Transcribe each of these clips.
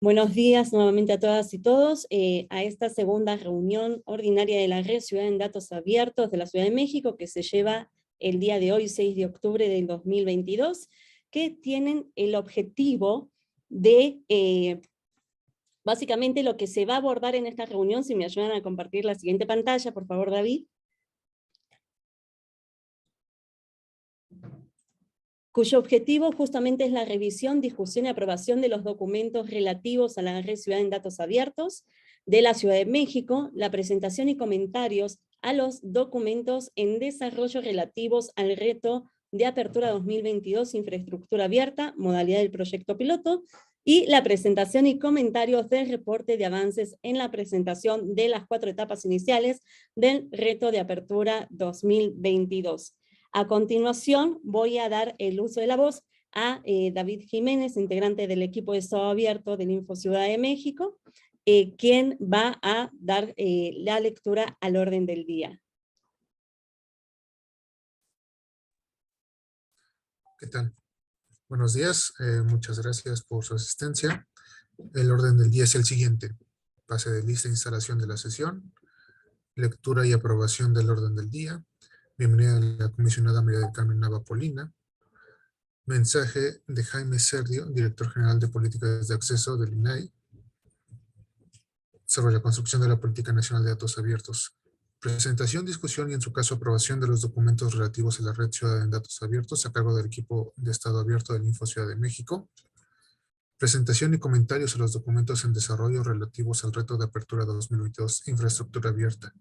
Buenos días nuevamente a todas y todos a esta segunda reunión ordinaria de la Red Ciudad en Datos Abiertos de la Ciudad de México, que se lleva el día de hoy, 6 de octubre del 2022, que tienen el objetivo de, básicamente lo que se va a abordar en esta reunión. Si me ayudan a compartir la siguiente pantalla, por favor, David. Cuyo objetivo justamente es la revisión, discusión y aprobación de los documentos relativos a la Red Ciudad en Datos Abiertos de la Ciudad de México, la presentación y comentarios a los documentos en desarrollo relativos al reto de apertura 2022, infraestructura abierta, modalidad del proyecto piloto, y la presentación y comentarios del reporte de avances en la presentación de las 4 etapas iniciales del reto de apertura 2022. A continuación, voy a dar el uso de la voz a David Jiménez, integrante del equipo de Estado Abierto del Info Ciudad de México, quien va a dar la lectura al orden del día. ¿Qué tal? Buenos días, muchas gracias por su asistencia. El orden del día es el siguiente: pase de lista e instalación de la sesión, lectura y aprobación del orden del día, bienvenida a la comisionada María del Carmen Nava Polina, mensaje de Jaime Serdio, director general de políticas de acceso del INAI, sobre la construcción de la política nacional de datos abiertos, presentación, discusión y en su caso aprobación de los documentos relativos a la Red Ciudad en Datos Abiertos a cargo del equipo de Estado Abierto del Info Ciudad de México, presentación y comentarios a los documentos en desarrollo relativos al reto de apertura 2022, infraestructura abierta,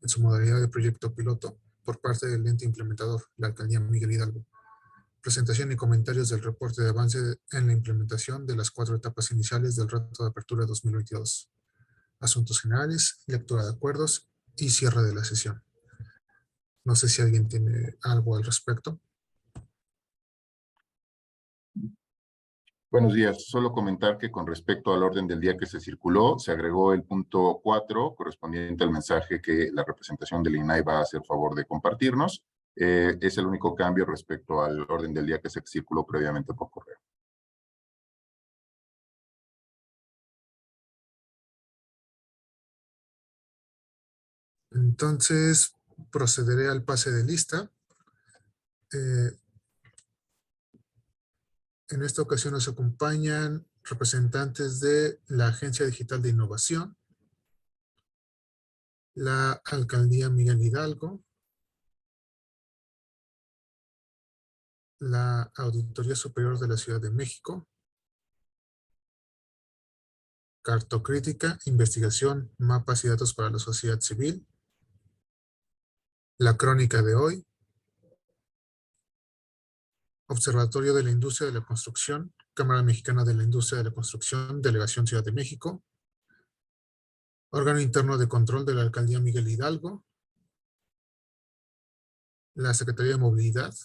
en su modalidad de proyecto piloto, por parte del ente implementador, la Alcaldía Miguel Hidalgo. Presentación y comentarios del reporte de avance en la implementación de las 4 etapas iniciales del reto de apertura 2022. Asuntos generales, lectura de acuerdos y cierre de la sesión. No sé si alguien tiene algo al respecto. Buenos días. Solo comentar que con respecto al orden del día que se circuló, se agregó el punto 4 correspondiente al mensaje que la representación del INAI va a hacer favor de compartirnos. Es el único cambio respecto al orden del día que se circuló previamente por correo. Entonces, procederé al pase de lista. En esta ocasión nos acompañan representantes de la Agencia Digital de Innovación, la Alcaldía Miguel Hidalgo, la Auditoría Superior de la Ciudad de México, Cartocrítica, Investigación, Mapas y Datos para la Sociedad Civil, La Crónica de Hoy, Observatorio de la Industria de la Construcción, Cámara Mexicana de la Industria de la Construcción, Delegación Ciudad de México, Órgano Interno de Control de la Alcaldía Miguel Hidalgo, la Secretaría de Movilidad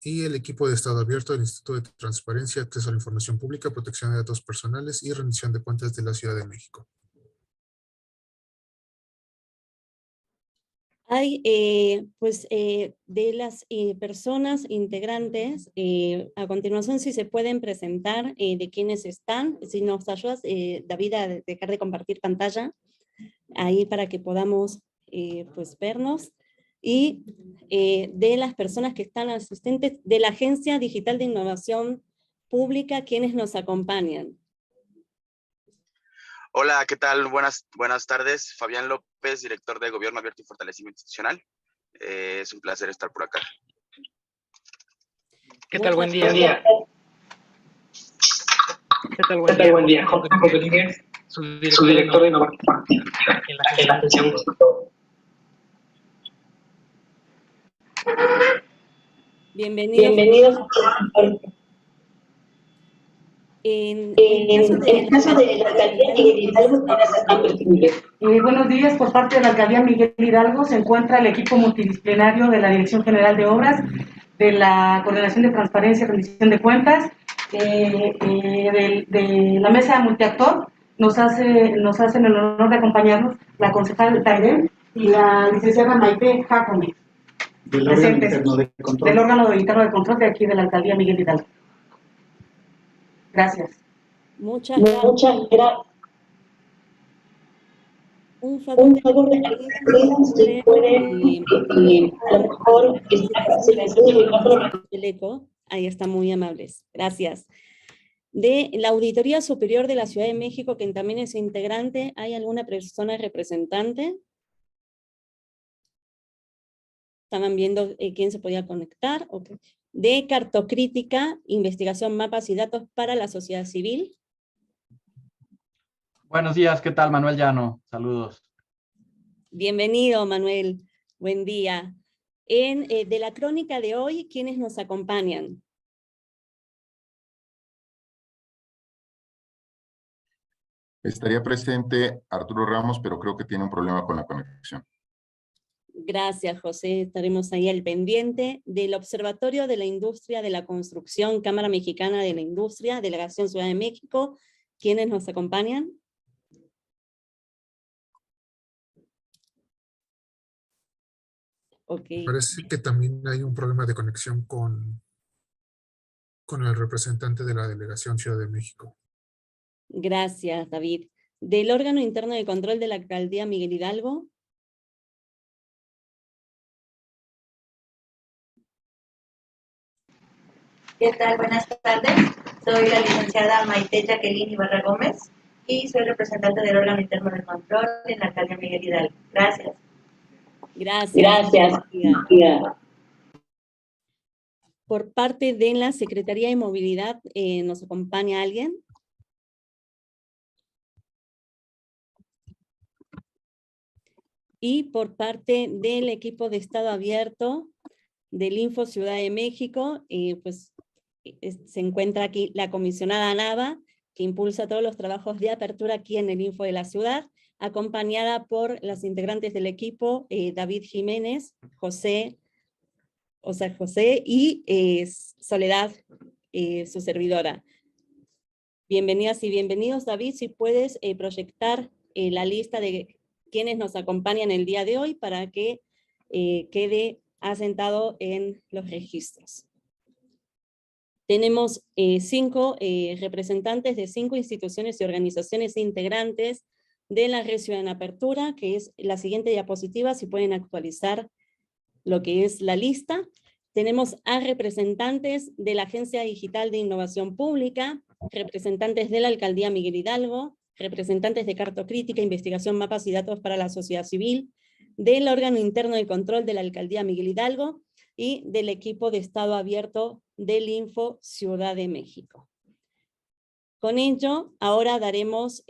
y el equipo de Estado Abierto del Instituto de Transparencia, Acceso a la Información Pública, Protección de Datos Personales y Rendición de Cuentas de la Ciudad de México. Hay, de las personas integrantes, a continuación, si se pueden presentar de quiénes están. Si nos ayudas, David, a dejar de compartir pantalla, ahí para que podamos vernos. Y de las personas que están asistentes de la Agencia Digital de Innovación Pública, quienes nos acompañan. Hola, ¿qué tal? Buenas tardes. Fabián López, director de Gobierno Abierto y Fortalecimiento Institucional. Es un placer estar por acá. ¿Qué tal? Buen día. ¿Qué tal? Buen día. Jorge Rodríguez, su director de Innovación en la Agencia. Bienvenidos. En el caso de la Alcaldía Miguel Hidalgo, buenos días. Por parte de la Alcaldía Miguel Hidalgo se encuentra el equipo multidisciplinario de la Dirección General de Obras, de la Coordinación de Transparencia y Rendición de Cuentas, de la Mesa Multiactor. Nos hacen el honor de acompañarnos la concejal Tairén y la licenciada Maite Jacome, presentes del órgano interno de control de aquí de la Alcaldía Miguel Hidalgo. Gracias. Muchas gracias. Un favor de si pueden, a lo mejor el eco. Ahí está, muy amables. Gracias. De la Auditoría Superior de la Ciudad de México, que también es integrante, ¿hay alguna persona representante? Estaban viendo quién se podía conectar. Okay. De Cartocrítica, Investigación, Mapas y Datos para la Sociedad Civil. Buenos días, ¿qué tal? Manuel Llano, saludos. Bienvenido, Manuel, buen día. De la crónica de hoy, ¿quiénes nos acompañan? Estaría presente Arturo Ramos, pero creo que tiene un problema con la conexión. Gracias, José. Estaremos ahí al pendiente. Del Observatorio de la Industria de la Construcción, Cámara Mexicana de la Industria, Delegación Ciudad de México, ¿quiénes nos acompañan? Okay. Parece que también hay un problema de conexión con el representante de la Delegación Ciudad de México. Gracias, David. Del órgano interno de control de la Alcaldía Miguel Hidalgo. ¿Qué tal? Buenas tardes. Soy la licenciada Maite Jacqueline Ibarra Gómez y soy representante del órgano interno de control en la Alcaldía Miguel Hidalgo. Gracias. Gracias. Por parte de la Secretaría de Movilidad, ¿nos acompaña alguien? Y por parte del equipo de Estado Abierto del Info Ciudad de México, se encuentra aquí la comisionada Nava, que impulsa todos los trabajos de apertura aquí en el Info de la Ciudad, acompañada por las integrantes del equipo, David Jiménez, José y Soledad, su servidora. Bienvenidas y bienvenidos. David, si puedes proyectar la lista de quienes nos acompañan el día de hoy para que quede asentado en los registros. Tenemos 5 representantes de 5 instituciones y organizaciones integrantes de la Red Ciudad en Apertura, que es la siguiente diapositiva, si pueden actualizar lo que es la lista. Tenemos a representantes de la Agencia Digital de Innovación Pública, representantes de la Alcaldía Miguel Hidalgo, representantes de Cartocrítica, Investigación, Mapas y Datos para la Sociedad Civil, del órgano interno de control de la Alcaldía Miguel Hidalgo y del equipo de Estado Abierto del Info Ciudad de México. Con ello, ahora daremos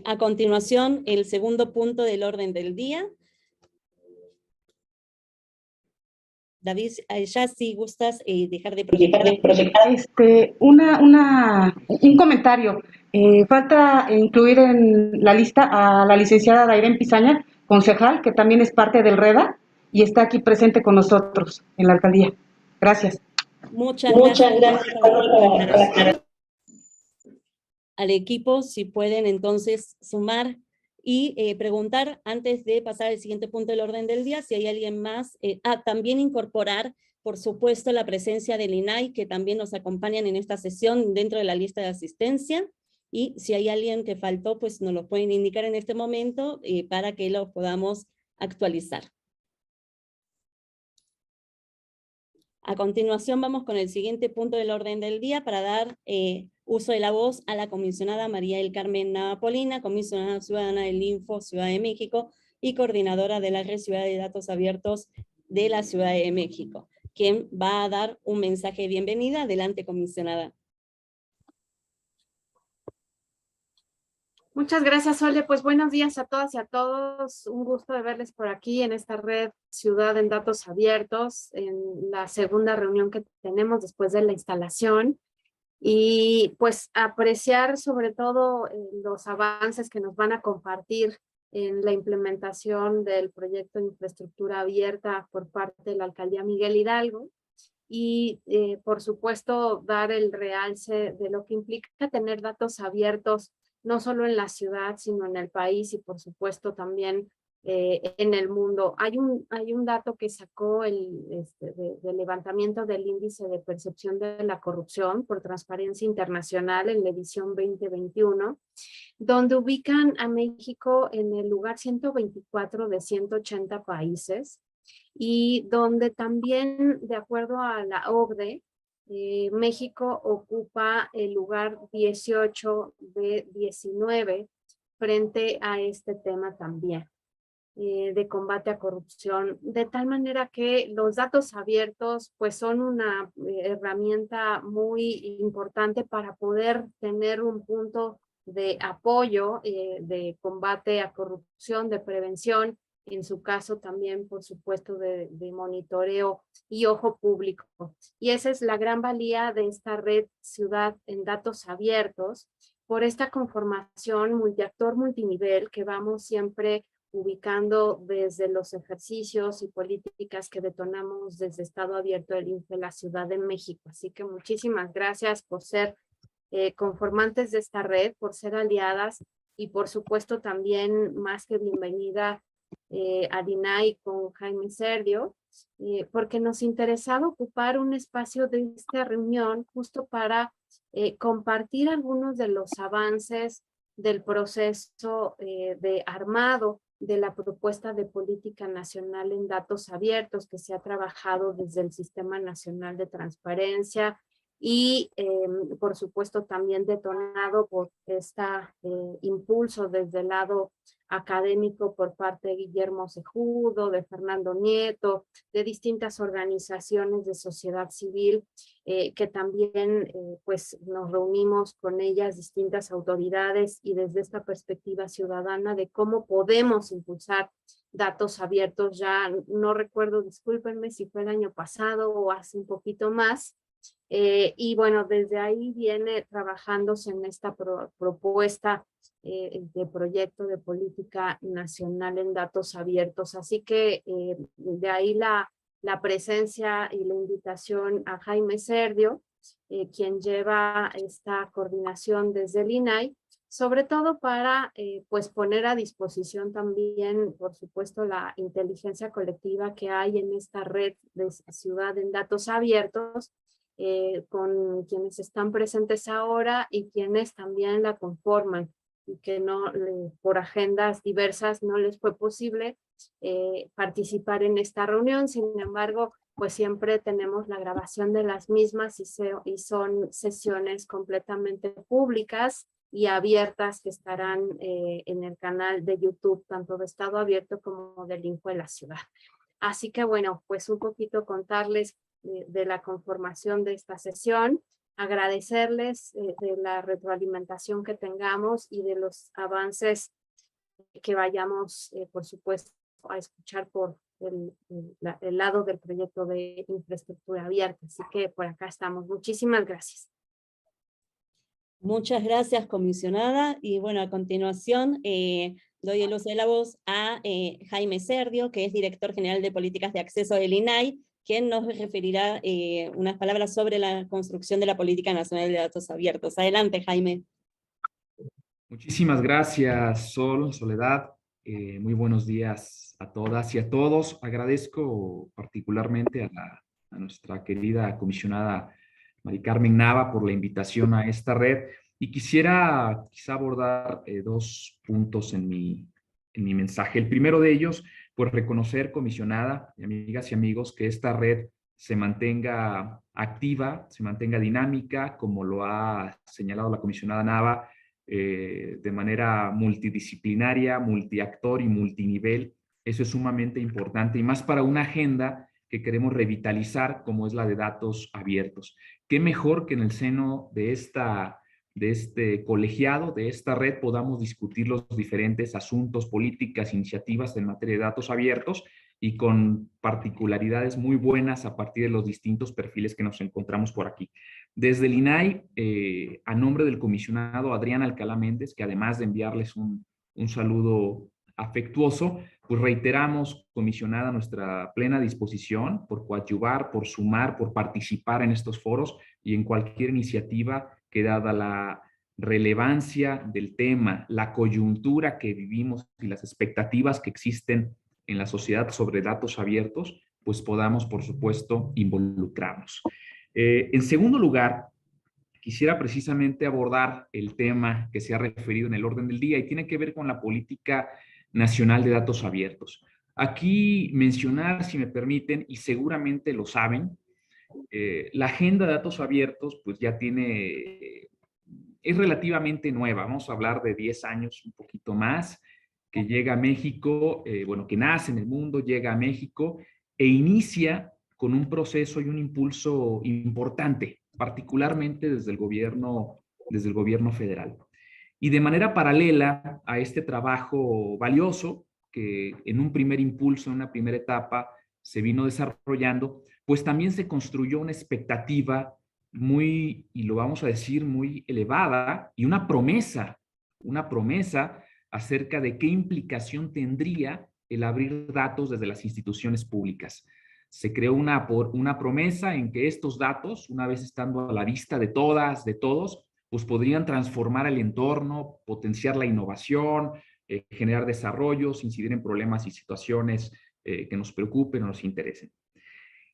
a continuación el segundo punto del orden del día. David, ya si gustas dejar de proyectar. Un comentario. Falta incluir en la lista a la licenciada Dairen Pizaña, concejal, que también es parte del REDA y está aquí presente con nosotros en la alcaldía. Gracias. Muchas gracias. Al equipo, si pueden entonces sumar y preguntar antes de pasar al siguiente punto del orden del día, si hay alguien más. También incorporar, por supuesto, la presencia del INAI, que también nos acompañan en esta sesión dentro de la lista de asistencia, y si hay alguien que faltó, pues nos lo pueden indicar en este momento para que lo podamos actualizar. A continuación vamos con el siguiente punto del orden del día para dar uso de la voz a la comisionada María del Carmen Napolina, comisionada ciudadana del Info Ciudad de México y coordinadora de la Red Ciudad de Datos Abiertos de la Ciudad de México, quien va a dar un mensaje de bienvenida. Adelante, comisionada. Muchas gracias, Sole. Pues buenos días a todas y a todos. Un gusto de verles por aquí en esta red Ciudad en Datos Abiertos, en la segunda reunión que tenemos después de la instalación. Y pues apreciar sobre todo los avances que nos van a compartir en la implementación del proyecto de infraestructura abierta por parte de la Alcaldía Miguel Hidalgo. Y por supuesto dar el realce de lo que implica tener datos abiertos no solo en la ciudad, sino en el país y por supuesto también en el mundo. Hay un dato que sacó del levantamiento del índice de percepción de la corrupción por Transparencia Internacional en la edición 2021, donde ubican a México en el lugar 124 de 180 países y donde también, de acuerdo a la OCDE, México ocupa el lugar 18 de 19 frente a este tema también de combate a corrupción, de tal manera que los datos abiertos pues son una herramienta muy importante para poder tener un punto de apoyo, de combate a corrupción, de prevención, en su caso también, por supuesto, de monitoreo y ojo público. Y esa es la gran valía de esta red Ciudad en Datos Abiertos, por esta conformación multiactor, multinivel que vamos siempre ubicando desde los ejercicios y políticas que detonamos desde Estado Abierto del INFE, la Ciudad de México. Así que muchísimas gracias por ser conformantes de esta red, por ser aliadas y por supuesto también más que bienvenida a DINAI con Jaime Serdio, porque nos interesaba ocupar un espacio de esta reunión justo para compartir algunos de los avances del proceso de armado de la propuesta de política nacional en datos abiertos que se ha trabajado desde el Sistema Nacional de Transparencia y por supuesto también detonado por este impulso desde el lado académico por parte de Guillermo Cejudo, de Fernando Nieto, de distintas organizaciones de sociedad civil que también pues nos reunimos con ellas, distintas autoridades y desde esta perspectiva ciudadana de cómo podemos impulsar datos abiertos. Ya no recuerdo, discúlpenme si fue el año pasado o hace un poquito más. Y bueno, desde ahí viene trabajándose en esta propuesta de proyecto de política nacional en datos abiertos. Así que de ahí la presencia y la invitación a Jaime Serdio, quien lleva esta coordinación desde el INAI, sobre todo para pues poner a disposición también, por supuesto, la inteligencia colectiva que hay en esta red de Ciudad en Datos Abiertos, con quienes están presentes ahora y quienes también la conforman y que no por agendas diversas no les fue posible participar en esta reunión. Sin embargo, pues siempre tenemos la grabación de las mismas y son sesiones completamente públicas y abiertas que estarán en el canal de YouTube, tanto de Estado Abierto como del Info de la Ciudad. Así que bueno, pues un poquito contarles de la conformación de esta sesión, agradecerles de la retroalimentación que tengamos y de los avances que vayamos, por supuesto, a escuchar por el lado del proyecto de infraestructura abierta. Así que por acá estamos. Muchísimas gracias. Muchas gracias, comisionada. Y bueno, a continuación doy el uso de la voz a Jaime Serdio, que es director general de políticas de acceso del INAI, quien nos referirá unas palabras sobre la construcción de la Política Nacional de Datos Abiertos. Adelante, Jaime. Muchísimas gracias, Soledad. Muy buenos días a todas y a todos. Agradezco particularmente a nuestra querida comisionada Mari Carmen Nava por la invitación a esta red. Y quisiera quizá abordar dos puntos en mi mensaje. El primero de ellos, pues reconocer, comisionada, y amigas y amigos, que esta red se mantenga activa, se mantenga dinámica, como lo ha señalado la comisionada Nava, de manera multidisciplinaria, multiactor y multinivel. Eso es sumamente importante, y más para una agenda que queremos revitalizar, como es la de datos abiertos. Qué mejor que en el seno de este colegiado, de esta red, podamos discutir los diferentes asuntos, políticas, iniciativas en materia de datos abiertos y con particularidades muy buenas a partir de los distintos perfiles que nos encontramos por aquí. Desde el INAI, a nombre del comisionado Adrián Alcalá Méndez, que además de enviarles un saludo afectuoso, pues reiteramos, comisionada, nuestra plena disposición por coadyuvar, por sumar, por participar en estos foros y en cualquier iniciativa que, dada relevancia del tema, la coyuntura que vivimos y las expectativas que existen en la sociedad sobre datos abiertos, pues podamos, por supuesto, involucrarnos. En segundo lugar, quisiera precisamente abordar el tema que se ha referido en el orden del día y tiene que ver con la política nacional de datos abiertos. Aquí mencionar, si me permiten, y seguramente lo saben, la agenda de datos abiertos pues ya es relativamente nueva, vamos a hablar de 10 años, un poquito más, que llega a México, bueno, que nace en el mundo, llega a México e inicia con un proceso y un impulso importante, particularmente desde el gobierno federal. Y de manera paralela a este trabajo valioso, que en un primer impulso, en una primera etapa, se vino desarrollando, pues también se construyó una expectativa muy, y lo vamos a decir, muy elevada, y una promesa acerca de qué implicación tendría el abrir datos desde las instituciones públicas. Se creó una promesa en que estos datos, una vez estando a la vista de todas, de todos, pues podrían transformar el entorno, potenciar la innovación, generar desarrollos, incidir en problemas y situaciones que nos preocupen o nos interesen.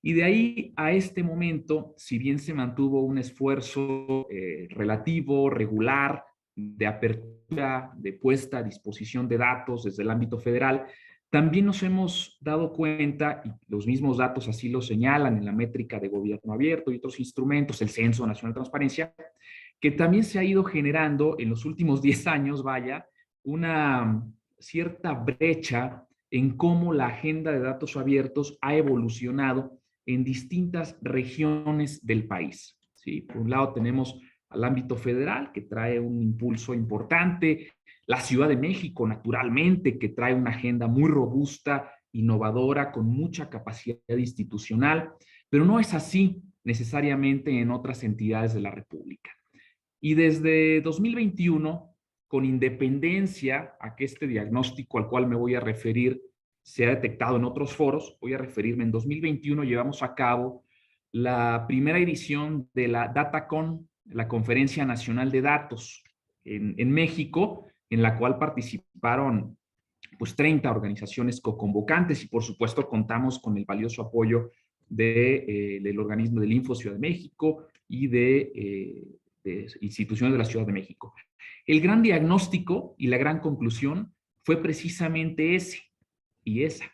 Y de ahí a este momento, si bien se mantuvo un esfuerzo relativo, regular, de apertura, de puesta a disposición de datos desde el ámbito federal, también nos hemos dado cuenta, y los mismos datos así lo señalan en la métrica de gobierno abierto y otros instrumentos, el Censo Nacional de Transparencia, que también se ha ido generando en los últimos 10 años, vaya, una cierta brecha en cómo la agenda de datos abiertos ha evolucionado en distintas regiones del país. ¿Sí? Por un lado tenemos al ámbito federal, que trae un impulso importante, la Ciudad de México, naturalmente, que trae una agenda muy robusta, innovadora, con mucha capacidad institucional, pero no es así necesariamente en otras entidades de la República. Y desde 2021, con independencia a que este diagnóstico al cual me voy a referir se ha detectado en otros foros, voy a referirme, en 2021 llevamos a cabo la primera edición de la DataCon, la Conferencia Nacional de Datos en México, en la cual participaron pues 30 organizaciones co-convocantes y por supuesto contamos con el valioso apoyo del organismo del Info Ciudad de México y de instituciones de la Ciudad de México. El gran diagnóstico y la gran conclusión fue precisamente ese y esa,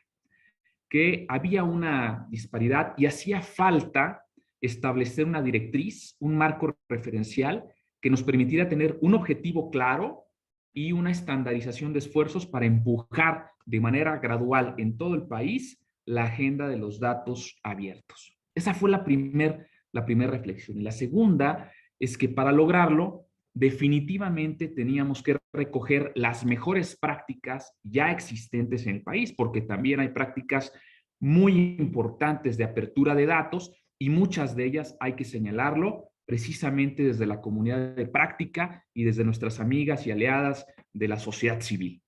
que había una disparidad y hacía falta establecer una directriz, un marco referencial que nos permitiera tener un objetivo claro y una estandarización de esfuerzos para empujar de manera gradual en todo el país la agenda de los datos abiertos. Esa fue la primera reflexión. Y la segunda es que para lograrlo, definitivamente teníamos que recoger las mejores prácticas ya existentes en el país, porque también hay prácticas muy importantes de apertura de datos y muchas de ellas hay que señalarlo precisamente desde la comunidad de práctica y desde nuestras amigas y aliadas de la sociedad civil.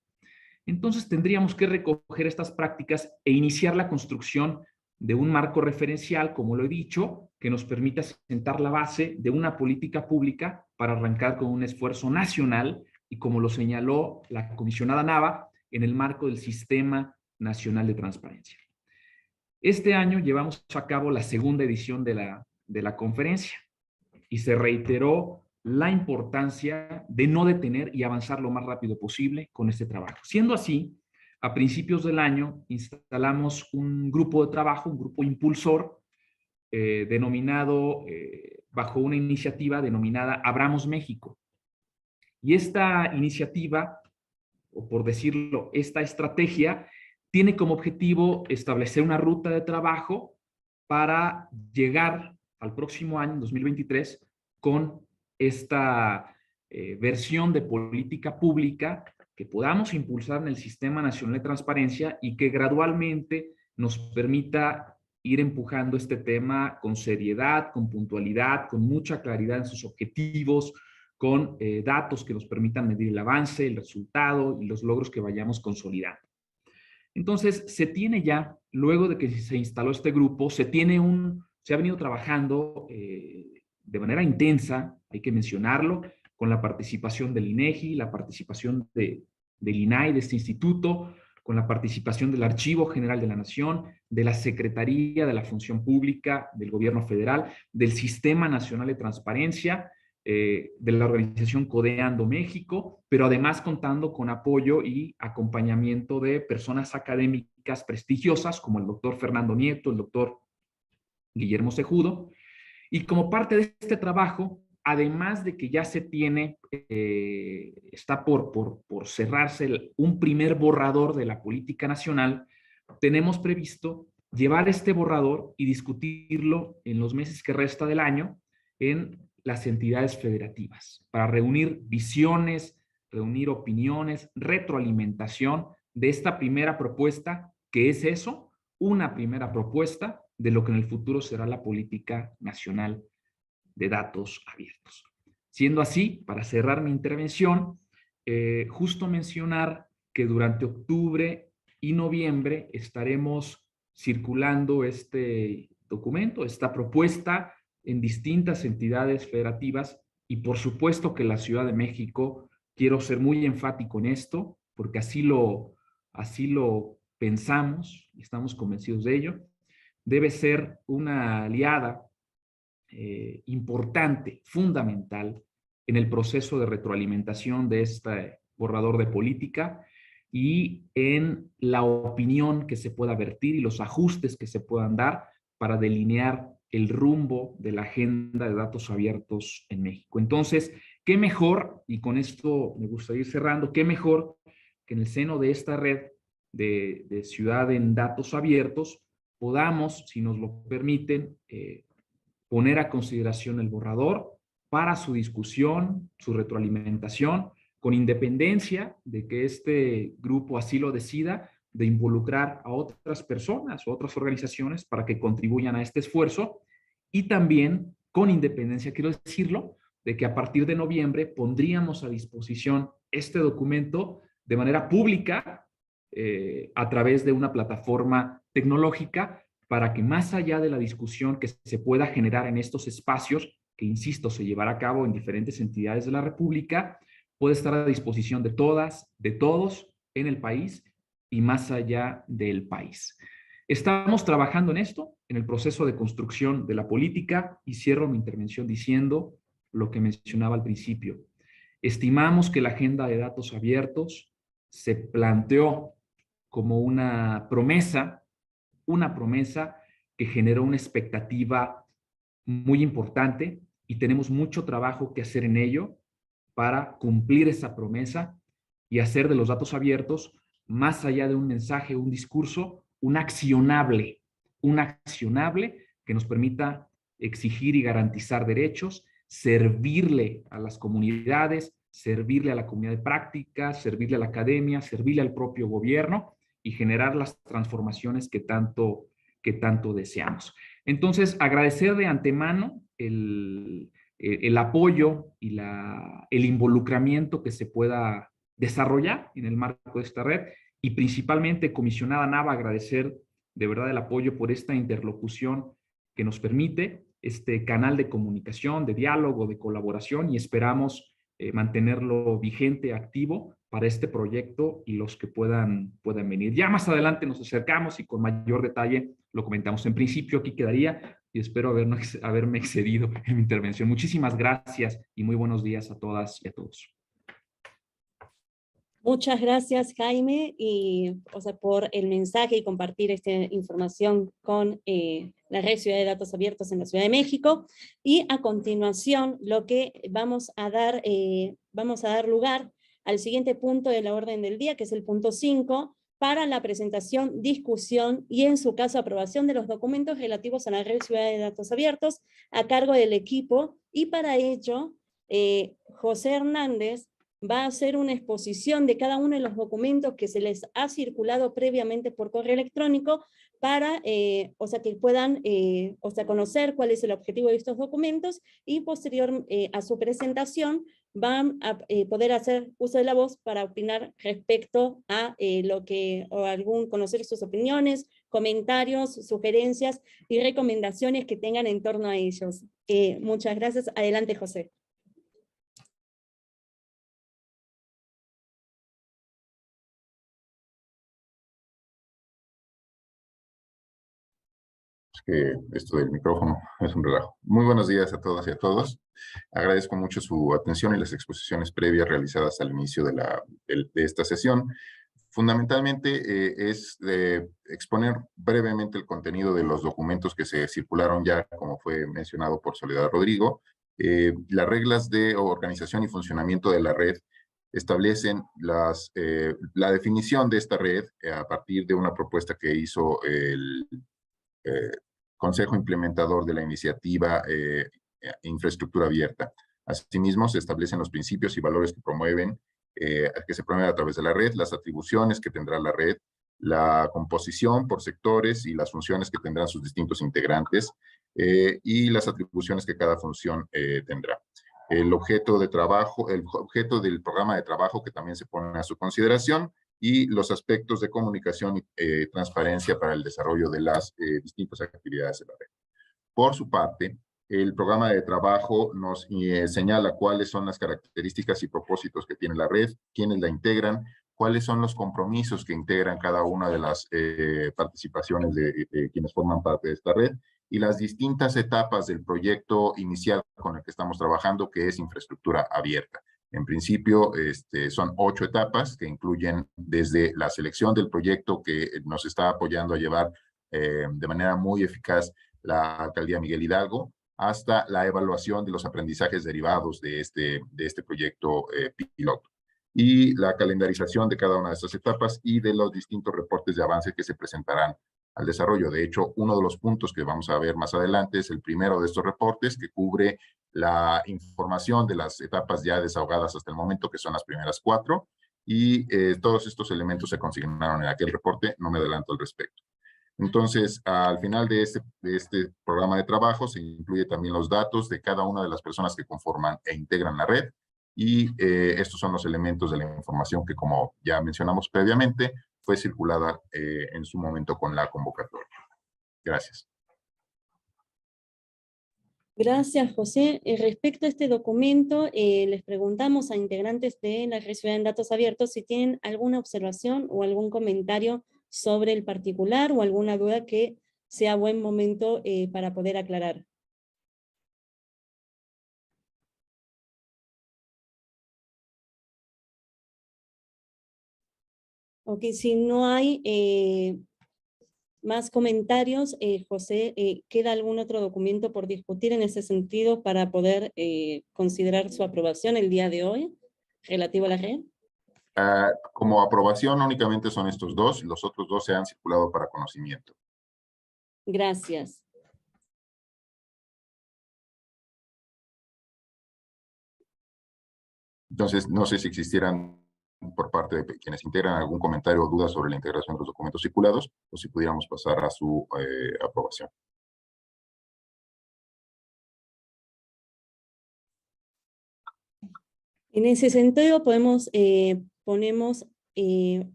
Entonces tendríamos que recoger estas prácticas e iniciar la construcción de un marco referencial, como lo he dicho, que nos permita sentar la base de una política pública para arrancar con un esfuerzo nacional y como lo señaló la comisionada Nava, en el marco del Sistema Nacional de Transparencia. Este año llevamos a cabo la segunda edición de la conferencia y se reiteró la importancia de no detener y avanzar lo más rápido posible con este trabajo. Siendo así, a principios del año instalamos un grupo de trabajo, un grupo impulsor, denominado, bajo una iniciativa denominada Abramos México. Y esta iniciativa, o por decirlo, esta estrategia, tiene como objetivo establecer una ruta de trabajo para llegar al próximo año, 2023, con esta versión de política pública que podamos impulsar en el Sistema Nacional de Transparencia y que gradualmente nos permita ir empujando este tema con seriedad, con puntualidad, con mucha claridad en sus objetivos, con datos que nos permitan medir el avance, el resultado y los logros que vayamos consolidando. Entonces, se tiene ya, luego de que se instaló este grupo, se ha venido trabajando de manera intensa, hay que mencionarlo, con la participación del INEGI, la participación del INAI, de este instituto, con la participación del Archivo General de la Nación, de la Secretaría de la Función Pública, del Gobierno Federal, del Sistema Nacional de Transparencia, de la organización Codeando México, pero además contando con apoyo y acompañamiento de personas académicas prestigiosas como el doctor Fernando Nieto, el doctor Guillermo Cejudo. Y como parte de este trabajo, además de que ya se tiene, está por cerrarse un primer borrador de la política nacional, tenemos previsto llevar este borrador y discutirlo en los meses que resta del año en las entidades federativas, para reunir visiones, reunir opiniones, retroalimentación de esta primera propuesta, que es eso, una primera propuesta de lo que en el futuro será la política nacional de datos abiertos. Siendo así, para cerrar mi intervención, justo mencionar que durante octubre y noviembre estaremos circulando este documento, esta propuesta en distintas entidades federativas, y por supuesto que la Ciudad de México, quiero ser muy enfático en esto, porque así lo pensamos y estamos convencidos de ello, debe ser una aliada importante, fundamental, en el proceso de retroalimentación de este borrador de política y en la opinión que se pueda vertir y los ajustes que se puedan dar para delinear el rumbo de la agenda de datos abiertos en México. Entonces, qué mejor, y con esto me gustaría ir cerrando, qué mejor que en el seno de esta red de Ciudad en Datos Abiertos podamos, si nos lo permiten, poner a consideración el borrador para su discusión, su retroalimentación, con independencia de que este grupo así lo decida, de involucrar a otras personas o otras organizaciones para que contribuyan a este esfuerzo, y también con independencia, quiero decirlo, de que a partir de noviembre pondríamos a disposición este documento de manera pública a través de una plataforma tecnológica, para que más allá de la discusión que se pueda generar en estos espacios, que insisto, se llevará a cabo en diferentes entidades de la República, puede estar a disposición de todas, de todos en el país y más allá del país. Estamos trabajando en esto, en el proceso de construcción de la política, y cierro mi intervención diciendo lo que mencionaba al principio. Estimamos que la agenda de datos abiertos se planteó como una promesa que generó una expectativa muy importante, y tenemos mucho trabajo que hacer en ello para cumplir esa promesa y hacer de los datos abiertos, más allá de un mensaje, un discurso, un accionable que nos permita exigir y garantizar derechos, servirle a las comunidades, servirle a la comunidad de práctica, servirle a la academia, servirle al propio gobierno y generar las transformaciones que tanto deseamos. Entonces, agradecer de antemano el apoyo y el involucramiento que se pueda desarrollar en el marco de esta red, y principalmente, comisionada Nava, agradecer de verdad el apoyo por esta interlocución que nos permite, este canal de comunicación, de diálogo, de colaboración, y esperamos mantenerlo vigente, activo para este proyecto y los que puedan venir. Ya más adelante nos acercamos y con mayor detalle lo comentamos. En principio aquí quedaría, y espero haberme excedido en mi intervención. Muchísimas gracias y muy buenos días a todas y a todos. Muchas gracias, Jaime, por el mensaje y compartir esta información con la Red Ciudad de Datos Abiertos en la Ciudad de México. Y a continuación, lo que vamos a dar lugar al siguiente punto de la orden del día, que es el punto 5, para la presentación, discusión y, en su caso, aprobación de los documentos relativos a la Red Ciudad de Datos Abiertos a cargo del equipo. Y para ello, José Hernández va a hacer una exposición de cada uno de los documentos que se les ha circulado previamente por correo electrónico para que puedan conocer cuál es el objetivo de estos documentos, y posterior a su presentación van a poder hacer uso de la voz para opinar respecto a conocer sus opiniones, comentarios, sugerencias y recomendaciones que tengan en torno a ellos. Muchas gracias. Adelante, José. Es que esto del micrófono es un relajo. Muy buenos días a todas y a todos. Agradezco mucho su atención y las exposiciones previas realizadas al inicio de esta sesión. Fundamentalmente es exponer brevemente el contenido de los documentos que se circularon ya, como fue mencionado por Soledad Rodrigo. Las reglas de organización y funcionamiento de la red establecen la definición de esta red a partir de una propuesta que hizo el Consejo Implementador de la Iniciativa Infraestructura Abierta. Asimismo, se establecen los principios y valores que se promueven a través de la red, las atribuciones que tendrá la red, la composición por sectores y las funciones que tendrán sus distintos integrantes y las atribuciones que cada función tendrá. El objeto del programa de trabajo que también se pone a su consideración y los aspectos de comunicación y transparencia para el desarrollo de las distintas actividades de la red. Por su parte, el programa de trabajo nos señala cuáles son las características y propósitos que tiene la red, quiénes la integran, cuáles son los compromisos que integran cada una de las participaciones de quienes forman parte de esta red y las distintas etapas del proyecto inicial con el que estamos trabajando, que es infraestructura abierta. En principio, son 8 etapas que incluyen desde la selección del proyecto que nos está apoyando a llevar de manera muy eficaz la Alcaldía Miguel Hidalgo, hasta la evaluación de los aprendizajes derivados de este proyecto piloto y la calendarización de cada una de estas etapas y de los distintos reportes de avance que se presentarán al desarrollo. De hecho, uno de los puntos que vamos a ver más adelante es el primero de estos reportes que cubre la información de las etapas ya desahogadas hasta el momento, que son las primeras 4, y todos estos elementos se consignaron en aquel reporte, no me adelanto al respecto. Entonces, al final de este programa de trabajo se incluye también los datos de cada una de las personas que conforman e integran la red, y estos son los elementos de la información que, como ya mencionamos previamente, fue circulada en su momento con la convocatoria. Gracias. Gracias, José. Respecto a este documento, les preguntamos a integrantes de la Red Ciudad en Datos Abiertos si tienen alguna observación o algún comentario sobre el particular o alguna duda que sea buen momento para poder aclarar. Ok, si no hay más comentarios, José, ¿queda algún otro documento por discutir en ese sentido para poder considerar su aprobación el día de hoy relativo a la red? Como aprobación únicamente son estos dos, los otros dos se han circulado para conocimiento. Gracias. Entonces, no sé si existieran por parte de quienes integran algún comentario o duda sobre la integración de los documentos circulados, o si pudiéramos pasar a su aprobación. En ese sentido, ponemos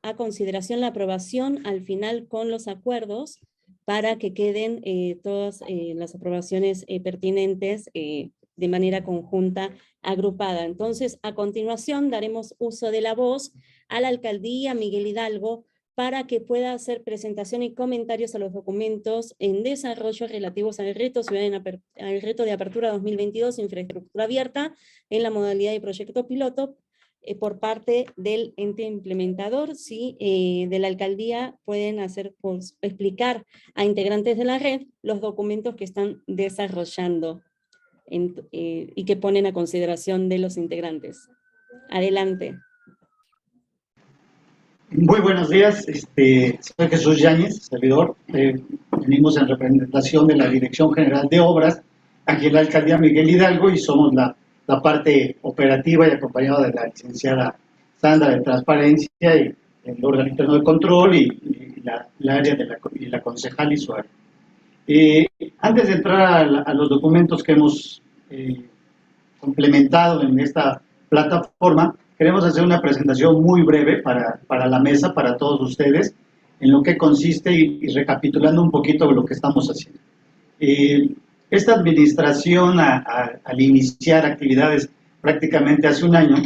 a consideración la aprobación al final con los acuerdos para que queden todas las aprobaciones pertinentes de manera conjunta agrupada. Entonces, a continuación daremos uso de la voz a la Alcaldía Miguel Hidalgo para que pueda hacer presentación y comentarios a los documentos en desarrollo relativos al reto de apertura 2022, infraestructura abierta, en la modalidad de proyecto piloto, por parte del ente implementador. Si de la alcaldía pueden explicar a integrantes de la red los documentos que están desarrollando y que ponen a consideración de los integrantes. Adelante. Muy buenos días, soy Jesús Yáñez, servidor. Venimos en representación de la Dirección General de Obras, aquí en la Alcaldía Miguel Hidalgo, y somos la parte operativa y acompañado de la licenciada Sandra de Transparencia y el órgano interno de control y la área de la concejal y su área. Antes de entrar a los documentos que hemos complementado en esta plataforma, queremos hacer una presentación muy breve para la mesa, para todos ustedes, en lo que consiste y recapitulando un poquito lo que estamos haciendo. Esta administración, al iniciar actividades prácticamente hace un año,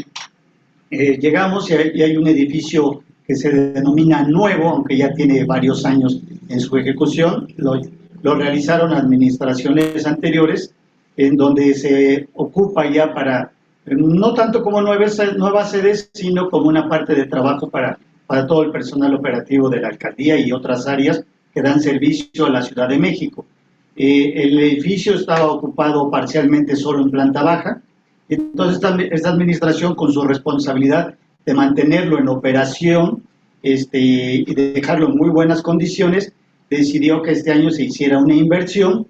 llegamos y hay un edificio que se denomina nuevo, aunque ya tiene varios años en su ejecución. Lo lo realizaron administraciones anteriores, en donde se ocupa ya para, no tanto como nuevas sedes, sino como una parte de trabajo para todo el personal operativo de la alcaldía y otras áreas que dan servicio a la Ciudad de México. El edificio estaba ocupado parcialmente solo en planta baja, entonces esta administración, con su responsabilidad de mantenerlo en operación y de dejarlo en muy buenas condiciones, decidió que este año se hiciera una inversión,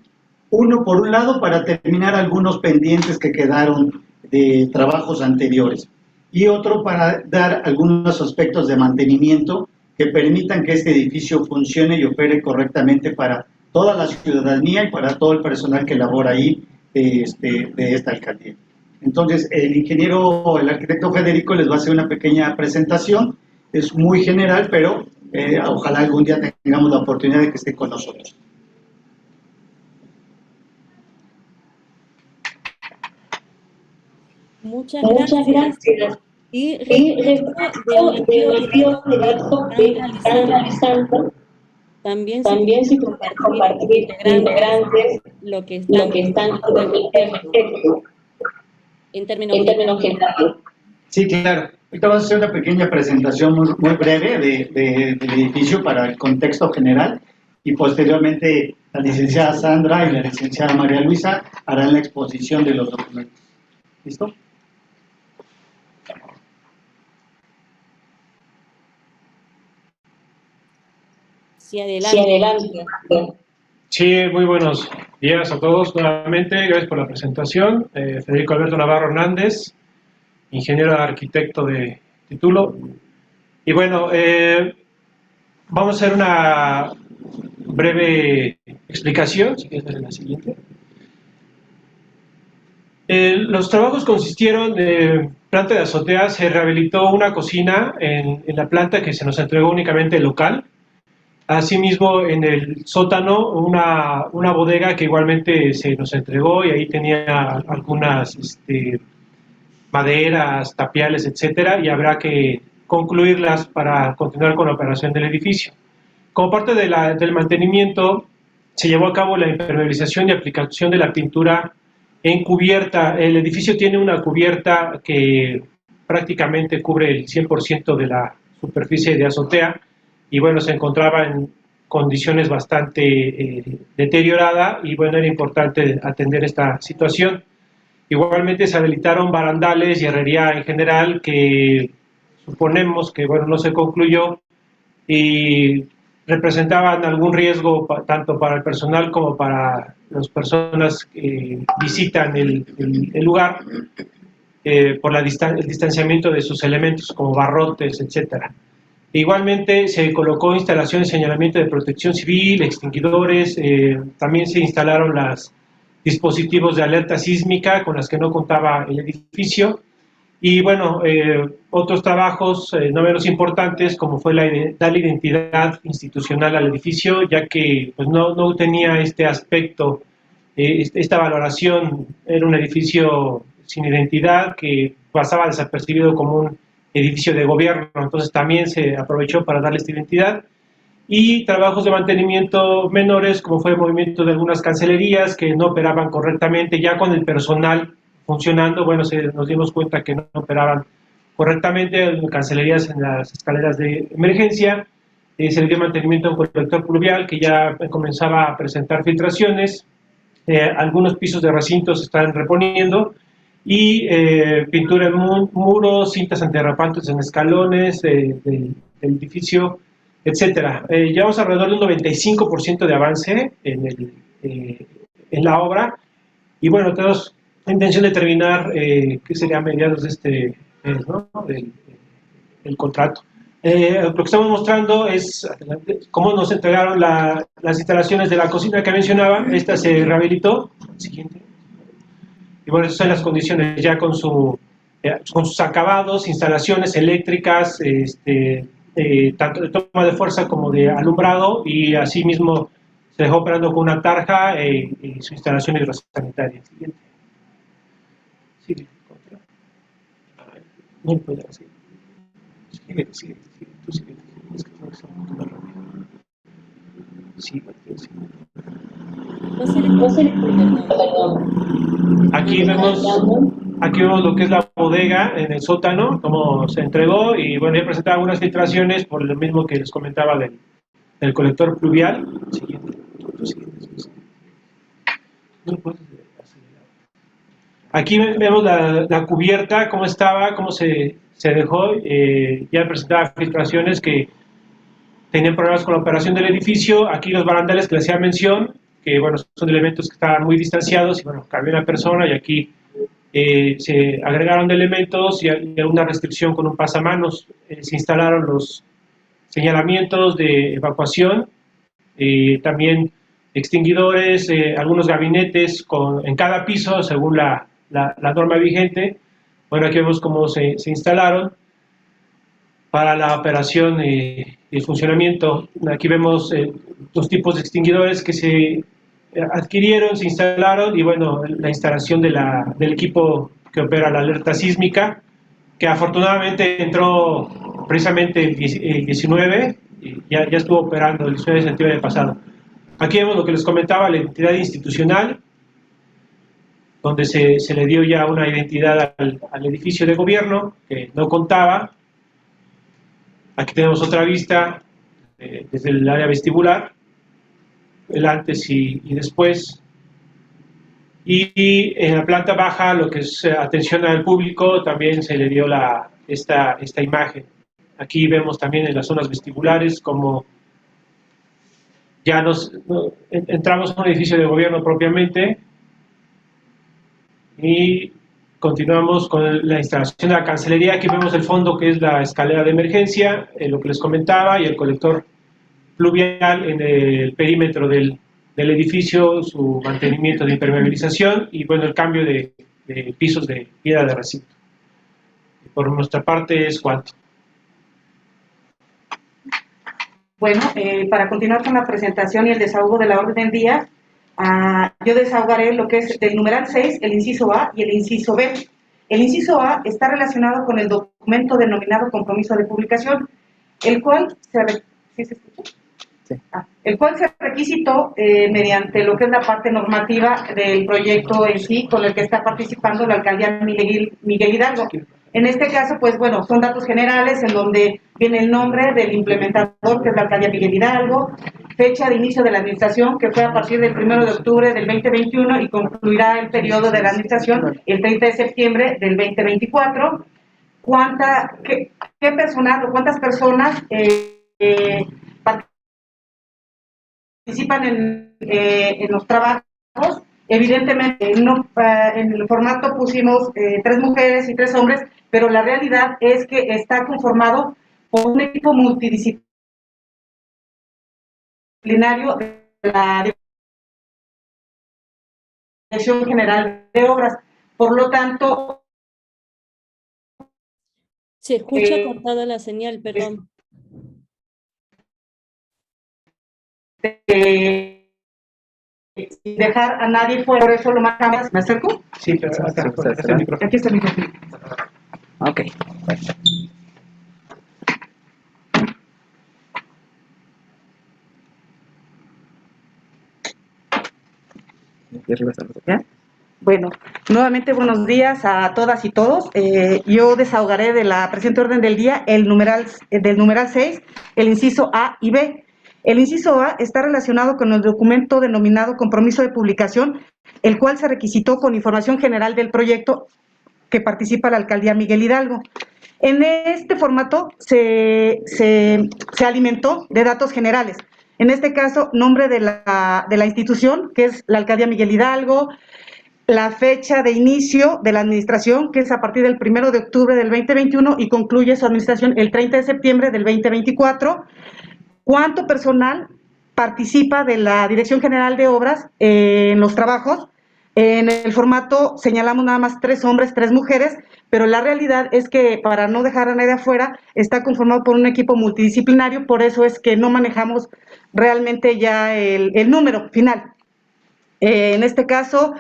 uno por un lado para terminar algunos pendientes que quedaron de trabajos anteriores, y otro para dar algunos aspectos de mantenimiento que permitan que este edificio funcione y opere correctamente para toda la ciudadanía y para todo el personal que labora ahí de esta alcaldía. Entonces, el arquitecto Federico les va a hacer una pequeña presentación, es muy general, pero ojalá algún día tengamos la oportunidad de que esté con nosotros. Muchas gracias. Y respecto del envío de datos que están realizando, también si compartir integrantes lo que están en términos generales. Sí, claro. Ahorita vamos a hacer una pequeña presentación muy breve del edificio para el contexto general, y posteriormente la licenciada Sandra y la licenciada María Luisa harán la exposición de los documentos. ¿Listo? Sí, adelante. Sí, muy buenos días a todos nuevamente. Gracias por la presentación. Federico Alberto Navarro Hernández, ingeniero arquitecto de título. Y bueno, vamos a hacer una breve explicación, si quieres ver la siguiente. Los trabajos consistieron de planta de azotea, se rehabilitó una cocina en la planta que se nos entregó únicamente local. Asimismo, en el sótano, una bodega que igualmente se nos entregó, y ahí tenía algunas maderas, tapiales, etcétera, y habrá que concluirlas para continuar con la operación del edificio. Como parte del mantenimiento, se llevó a cabo la impermeabilización y aplicación de la pintura en cubierta. El edificio tiene una cubierta que prácticamente cubre el 100% de la superficie de azotea, y bueno, se encontraba en condiciones bastante deteriorada, y bueno, era importante atender esta situación. Igualmente se habilitaron barandales y herrería en general, que suponemos que bueno, no se concluyó y representaban algún riesgo tanto para el personal como para las personas que visitan el lugar, por el distanciamiento de sus elementos como barrotes, etcétera. Igualmente se colocó instalaciones de señalamiento de protección civil, extinguidores, también se instalaron los dispositivos de alerta sísmica con las que no contaba el edificio, y bueno, otros trabajos no menos importantes, como fue darle identidad institucional al edificio, ya que pues, no tenía este aspecto, esta valoración. Era un edificio sin identidad que pasaba desapercibido como un edificio de gobierno, entonces también se aprovechó para darle esta identidad. Y trabajos de mantenimiento menores, como fue el movimiento de algunas cancelerías que no operaban correctamente. Ya con el personal funcionando, bueno, nos dimos cuenta que no operaban correctamente, cancelerías en las escaleras de emergencia. Se le dio mantenimiento a un colector pluvial que ya comenzaba a presentar filtraciones. Algunos pisos de recintos se están reponiendo, y pintura en muros, cintas antiderrapantes en escalones del edificio, etcétera. Llevamos alrededor de un 95% de avance en la obra, y bueno, tenemos la intención de terminar, que sería a mediados de este mes, ¿no? el contrato. Lo que estamos mostrando es cómo nos entregaron las instalaciones de la cocina que mencionaba. Esta se rehabilitó. Siguiente. Y bueno, esas son las condiciones ya con sus acabados, instalaciones eléctricas, tanto de toma de fuerza como de alumbrado, y asimismo se dejó operando con una tarja y su instalación hidrosanitaria. Siguiente. Sigue. No puede así. Sigue. Tú sigue. Es que no está muy rápido. Sigue. Aquí vemos lo que es la bodega en el sótano, cómo se entregó, y bueno, ya presentaba algunas filtraciones por lo mismo que les comentaba del colector pluvial. Aquí vemos la cubierta, cómo estaba, cómo se dejó. Ya presentaba filtraciones que tenían problemas con la operación del edificio. Aquí los barandales que les hacía mención, que bueno, son elementos que estaban muy distanciados, y bueno, cabía una persona, y aquí se agregaron de elementos y una restricción con un pasamanos. Se instalaron los señalamientos de evacuación, también extinguidores, algunos gabinetes en cada piso según la norma vigente. Bueno, aquí vemos cómo se instalaron para la operación y el funcionamiento. Aquí vemos los tipos de extinguidores que se adquirieron, se instalaron, y bueno, la instalación del equipo que opera la alerta sísmica, que afortunadamente entró precisamente el 19, y ya estuvo operando el 19 de septiembre pasado. Aquí vemos lo que les comentaba, la identidad institucional, donde se le dio ya una identidad al edificio de gobierno que no contaba. Aquí tenemos otra vista desde el área vestibular, el antes y después. Y en la planta baja, lo que es atención al público, también se le dio esta imagen. Aquí vemos también en las zonas vestibulares como ya entramos a un edificio de gobierno propiamente, y continuamos con la instalación de la cancelería. Aquí vemos el fondo, que es la escalera de emergencia, lo que les comentaba, y el colector pluvial en el perímetro del edificio, su mantenimiento de impermeabilización, y bueno, el cambio de pisos de piedra de recinto. Por nuestra parte es cuanto. Bueno, para continuar con la presentación y el desahogo de la orden del día, yo desahogaré lo que es del numeral 6, el inciso A y el inciso B. El inciso A está relacionado con el documento denominado compromiso de publicación, el cual se requisitó mediante lo que es la parte normativa del proyecto en sí, con el que está participando la alcaldía Miguel Hidalgo. En este caso, pues bueno, son datos generales en donde viene el nombre del implementador, que es la alcaldía Miguel Hidalgo, fecha de inicio de la administración, que fue a partir del 1 de octubre del 2021 y concluirá el periodo de la administración el 30 de septiembre del 2024. ¿Qué personal o cuántas personas participan en los trabajos? Evidentemente, en el formato pusimos 3 mujeres y 3 hombres, pero la realidad es que está conformado por un equipo multidisciplinario de la Dirección General de Obras. Por lo tanto, se escucha cortada la señal, perdón. Sin dejar a nadie fuera, por eso lo marcamos. ¿Me acerco? Sí, pero aquí está el micrófono. Ok. ¿Ya? Bueno, nuevamente buenos días a todas y todos. Yo desahogaré de la presente orden del día del numeral 6, el inciso A y B. El inciso A está relacionado con el documento denominado compromiso de publicación, el cual se requisitó con información general del proyecto que participa la alcaldía Miguel Hidalgo. En este formato se alimentó de datos generales. En este caso, nombre de la institución, que es la alcaldía Miguel Hidalgo, la fecha de inicio de la administración, que es a partir del 1 de octubre del 2021 y concluye su administración el 30 de septiembre del 2024. ¿Cuánto personal participa de la Dirección General de Obras en los trabajos? En el formato señalamos nada más 3 hombres, 3 mujeres, pero la realidad es que, para no dejar a nadie afuera, está conformado por un equipo multidisciplinario, por eso es que no manejamos realmente ya el número final. En este caso,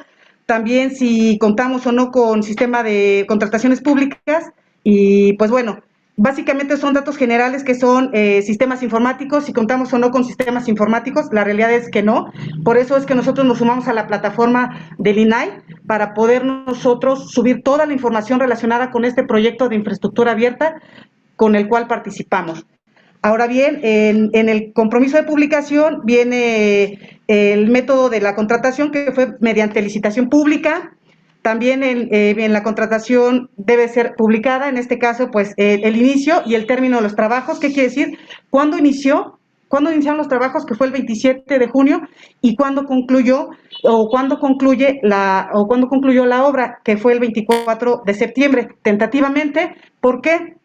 también si contamos o no con sistema de contrataciones públicas, y pues bueno, Básicamente son datos generales que son sistemas informáticos, si contamos o no con sistemas informáticos, la realidad es que no. Por eso es que nosotros nos sumamos a la plataforma del INAI para poder nosotros subir toda la información relacionada con este proyecto de infraestructura abierta con el cual participamos. Ahora bien, en el compromiso de publicación viene el método de la contratación, que fue mediante licitación pública. También en la contratación debe ser publicada, en este caso, pues, el inicio y el término de los trabajos. ¿Qué quiere decir? ¿Cuándo iniciaron los trabajos, que fue el 27 de junio, y cuándo concluyó la obra, que fue el 24 de septiembre, tentativamente? ¿Por qué?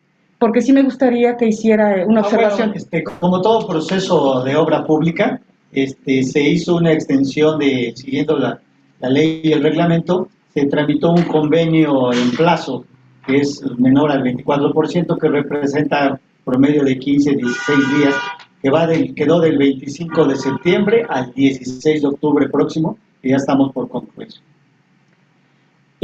Porque sí me gustaría que hiciera una observación. Bueno, como todo proceso de obra pública, se hizo una extensión siguiendo la ley y el reglamento, se tramitó un convenio en plazo que es menor al 24%, que representa promedio de 15, 16 días, que quedó del 25 de septiembre al 16 de octubre próximo, y ya estamos por concluir.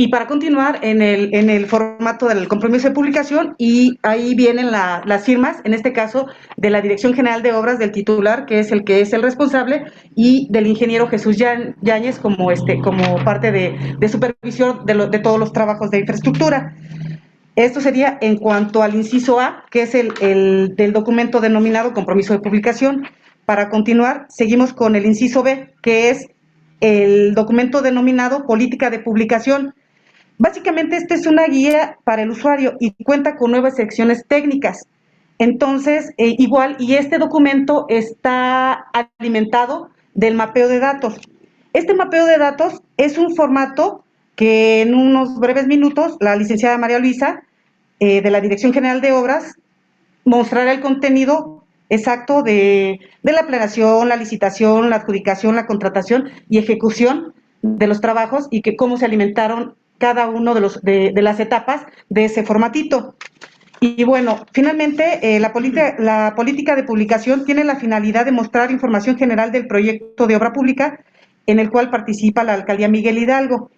Y para continuar en el formato del compromiso de publicación, y ahí vienen las firmas, en este caso de la Dirección General de Obras, del titular, que es el responsable, y del ingeniero Jesús Yáñez como parte de supervisión de todos los trabajos de infraestructura. Esto sería en cuanto al inciso A, que es el del documento denominado compromiso de publicación. Para continuar, seguimos con el inciso B, que es el documento denominado política de publicación. Básicamente, esta es una guía para el usuario y cuenta con 9 secciones técnicas. Entonces, igual, y este documento está alimentado del mapeo de datos. Este mapeo de datos es un formato que en unos breves minutos la licenciada María Luisa, de la Dirección General de Obras, mostrará el contenido exacto de la planeación, la licitación, la adjudicación, la contratación y ejecución de los trabajos, y que cómo se alimentaron cada uno de las etapas de ese formatito. Y bueno, finalmente, la política de publicación tiene la finalidad de mostrar información general del proyecto de obra pública en el cual participa la Alcaldía Miguel Hidalgo,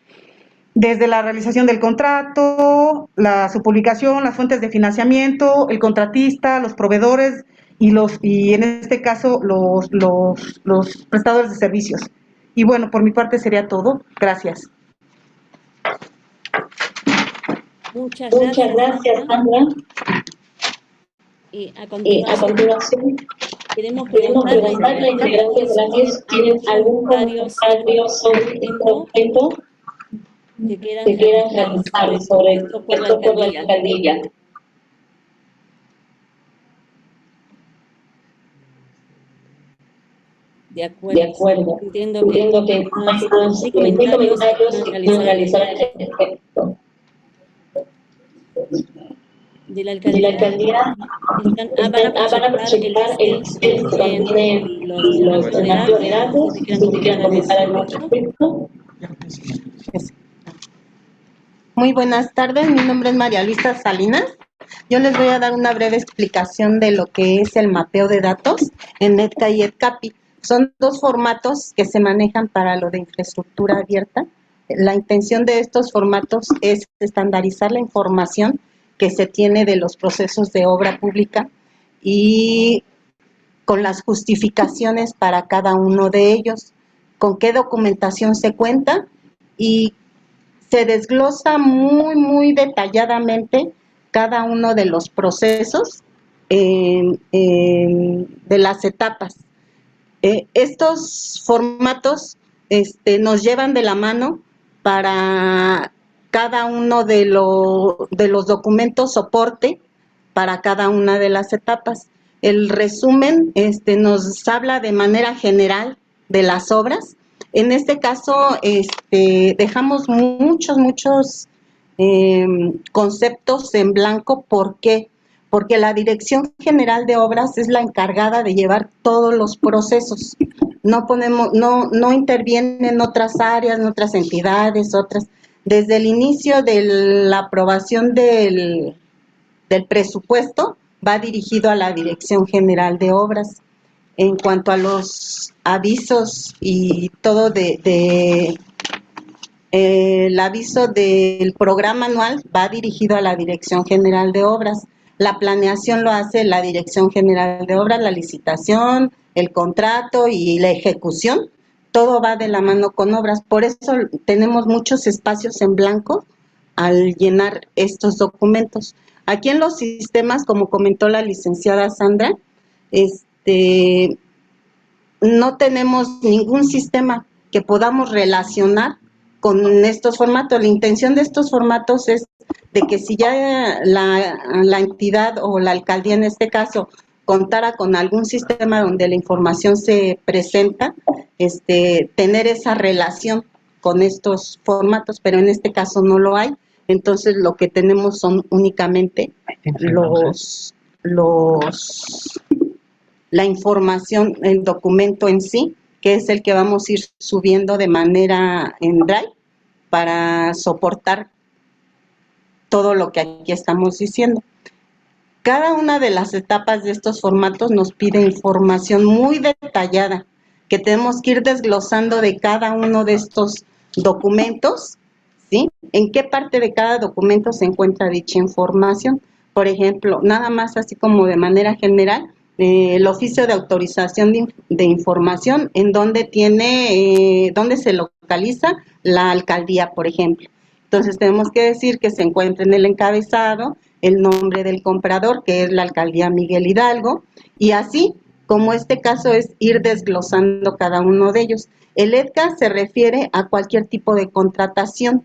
desde la realización del contrato, su publicación, las fuentes de financiamiento, el contratista, los proveedores y en este caso los prestadores de servicios. Y bueno, por mi parte sería todo. Gracias. Muchas gracias, Sandra. Y a continuación queremos preguntar a la integrante si tienen algún comentario sobre el documento que quieran realizar sobre esto por la alcaldía. De acuerdo. Entiendo que más comentarios que van a realizar al respecto. De la alcaldía van a participar el texto también los mapeos de datos, si quieran comentar algo al respecto. Muy buenas tardes, mi nombre es María Luisa Salinas. Yo les voy a dar una breve explicación de lo que es el mapeo de datos en NETCA y EDCAPI. Son 2 formatos que se manejan para lo de infraestructura abierta. La intención de estos formatos es estandarizar la información que se tiene de los procesos de obra pública y con las justificaciones para cada uno de ellos, con qué documentación se cuenta, y se desglosa muy detalladamente cada uno de los procesos de las etapas. Estos formatos nos llevan de la mano para cada uno de los documentos soporte para cada una de las etapas. El resumen nos habla de manera general de las obras. En este caso, dejamos muchos conceptos en blanco. ¿Por qué? Porque la Dirección General de Obras es la encargada de llevar todos los procesos. No intervienen otras áreas, otras entidades, Desde el inicio de la aprobación del presupuesto, va dirigido a la Dirección General de Obras. En cuanto a los avisos y todo el aviso del programa anual va dirigido a la Dirección General de Obras. La planeación lo hace la Dirección General de Obras, la licitación, el contrato y la ejecución. Todo va de la mano con obras. Por eso tenemos muchos espacios en blanco al llenar estos documentos. Aquí en los sistemas, como comentó la licenciada Sandra, no tenemos ningún sistema que podamos relacionar con estos formatos. La intención de estos formatos es de que si ya la entidad o la alcaldía en este caso contara con algún sistema donde la información se presenta, tener esa relación con estos formatos, pero en este caso no lo hay. Entonces lo que tenemos son únicamente la información, el documento en sí, que es el que vamos a ir subiendo de manera en Drive para soportar todo lo que aquí estamos diciendo. Cada una de las etapas de estos formatos nos pide información muy detallada, que tenemos que ir desglosando de cada uno de estos documentos, ¿sí? En qué parte de cada documento se encuentra dicha información. Por ejemplo, nada más así como de manera general, el oficio de autorización de información, en donde donde se localiza la alcaldía, por ejemplo. Entonces tenemos que decir que se encuentra en el encabezado el nombre del comprador, que es la alcaldía Miguel Hidalgo, y así como este caso es ir desglosando cada uno de ellos. El EDCA se refiere a cualquier tipo de contratación.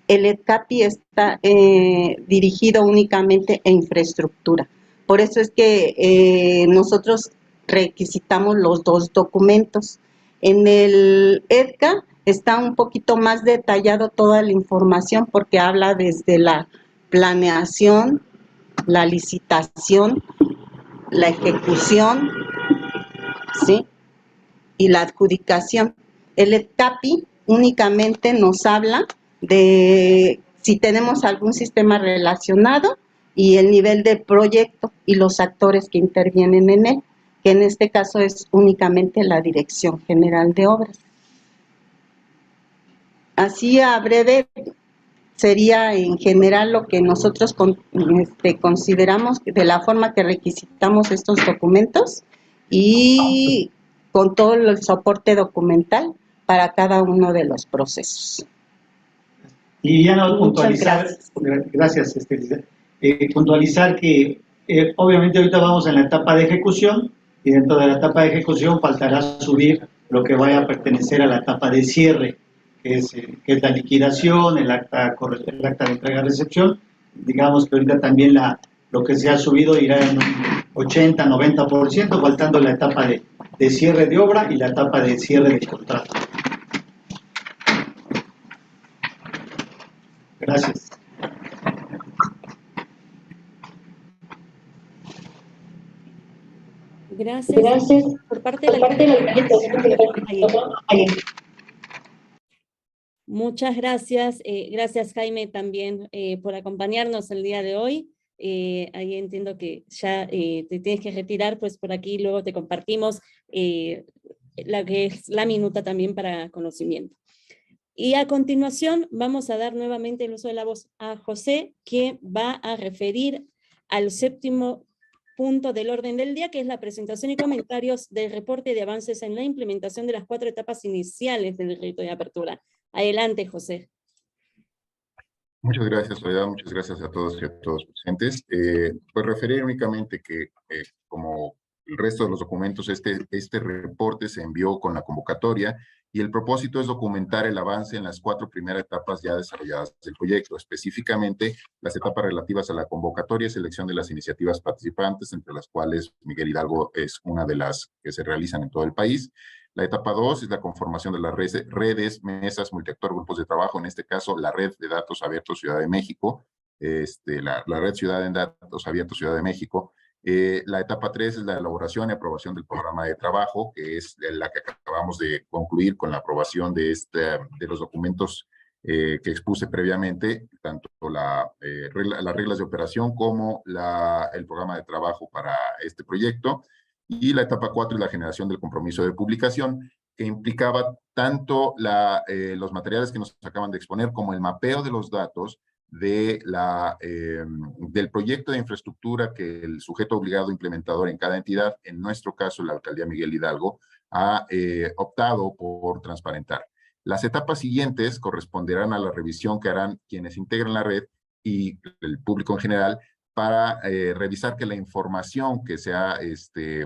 El EDCAPI está dirigido únicamente a infraestructura. Por eso es que nosotros requisitamos los dos documentos. En el EDCA está un poquito más detallado toda la información porque habla desde la planeación, la licitación, la ejecución, ¿sí? Y la adjudicación. El EDCAPI únicamente nos habla de si tenemos algún sistema relacionado y el nivel del proyecto y los actores que intervienen en él, que en este caso es únicamente la Dirección General de Obras. Así a breve sería en general lo que nosotros consideramos de la forma que requisitamos estos documentos y con todo el soporte documental para cada uno de los procesos. Y ya no puntualizar, gracias, puntualizar que obviamente ahorita vamos en la etapa de ejecución y dentro de la etapa de ejecución faltará subir lo que vaya a pertenecer a la etapa de cierre, que es la liquidación, el acta de entrega-recepción. Digamos que ahorita también lo que se ha subido irá en un 80-90%, faltando la etapa de cierre de obra y la etapa de cierre de contrato. Gracias. Gracias. Por parte de la Muchas gracias. Gracias, Jaime, también por acompañarnos el día de hoy. Ahí entiendo que ya te tienes que retirar, pues por aquí luego te compartimos la que es la minuta también para conocimiento. Y a continuación vamos a dar nuevamente el uso de la voz a José, que va a referir al séptimo punto del orden del día, que es la presentación y comentarios del reporte de avances en la implementación de las 4 etapas iniciales del rito de apertura. Adelante, José. Muchas gracias, Soledad. Muchas gracias a todos y a todos presentes. Pues referir únicamente que, como el resto de los documentos, este reporte se envió con la convocatoria y el propósito es documentar el avance en las 4 primeras etapas ya desarrolladas del proyecto, específicamente las etapas relativas a la convocatoria y selección de las iniciativas participantes, entre las cuales Miguel Hidalgo es una de las que se realizan en todo el país. La etapa 2 es la conformación de las redes, mesas, multiactor, grupos de trabajo, en este caso la Red de Datos Abiertos Ciudad de México, la Red Ciudad de Datos Abiertos Ciudad de México. La etapa 3 es la elaboración y aprobación del programa de trabajo, que es la que acabamos de concluir con la aprobación de los documentos que expuse previamente, tanto las reglas de operación como el programa de trabajo para este proyecto. Y la etapa 4 es la generación del compromiso de publicación, que implicaba tanto los materiales que nos acaban de exponer como el mapeo de los datos del proyecto de infraestructura que el sujeto obligado implementador en cada entidad, en nuestro caso la Alcaldía Miguel Hidalgo, ha optado por transparentar. Las etapas siguientes corresponderán a la revisión que harán quienes integran la red y el público en general para revisar que la información que se ha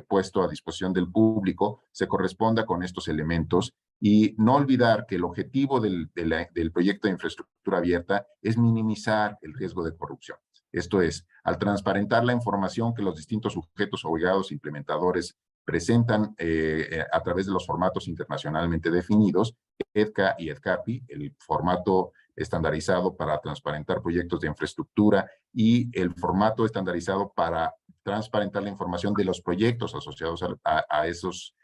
puesto a disposición del público se corresponda con estos elementos y no olvidar que el objetivo del proyecto de infraestructura abierta es minimizar el riesgo de corrupción. Esto es, al transparentar la información que los distintos sujetos obligados implementadores presentan a través de los formatos internacionalmente definidos, EDCA y EDCAPI, el formato estandarizado para transparentar proyectos de infraestructura y el formato estandarizado para transparentar la información de los proyectos asociados a esos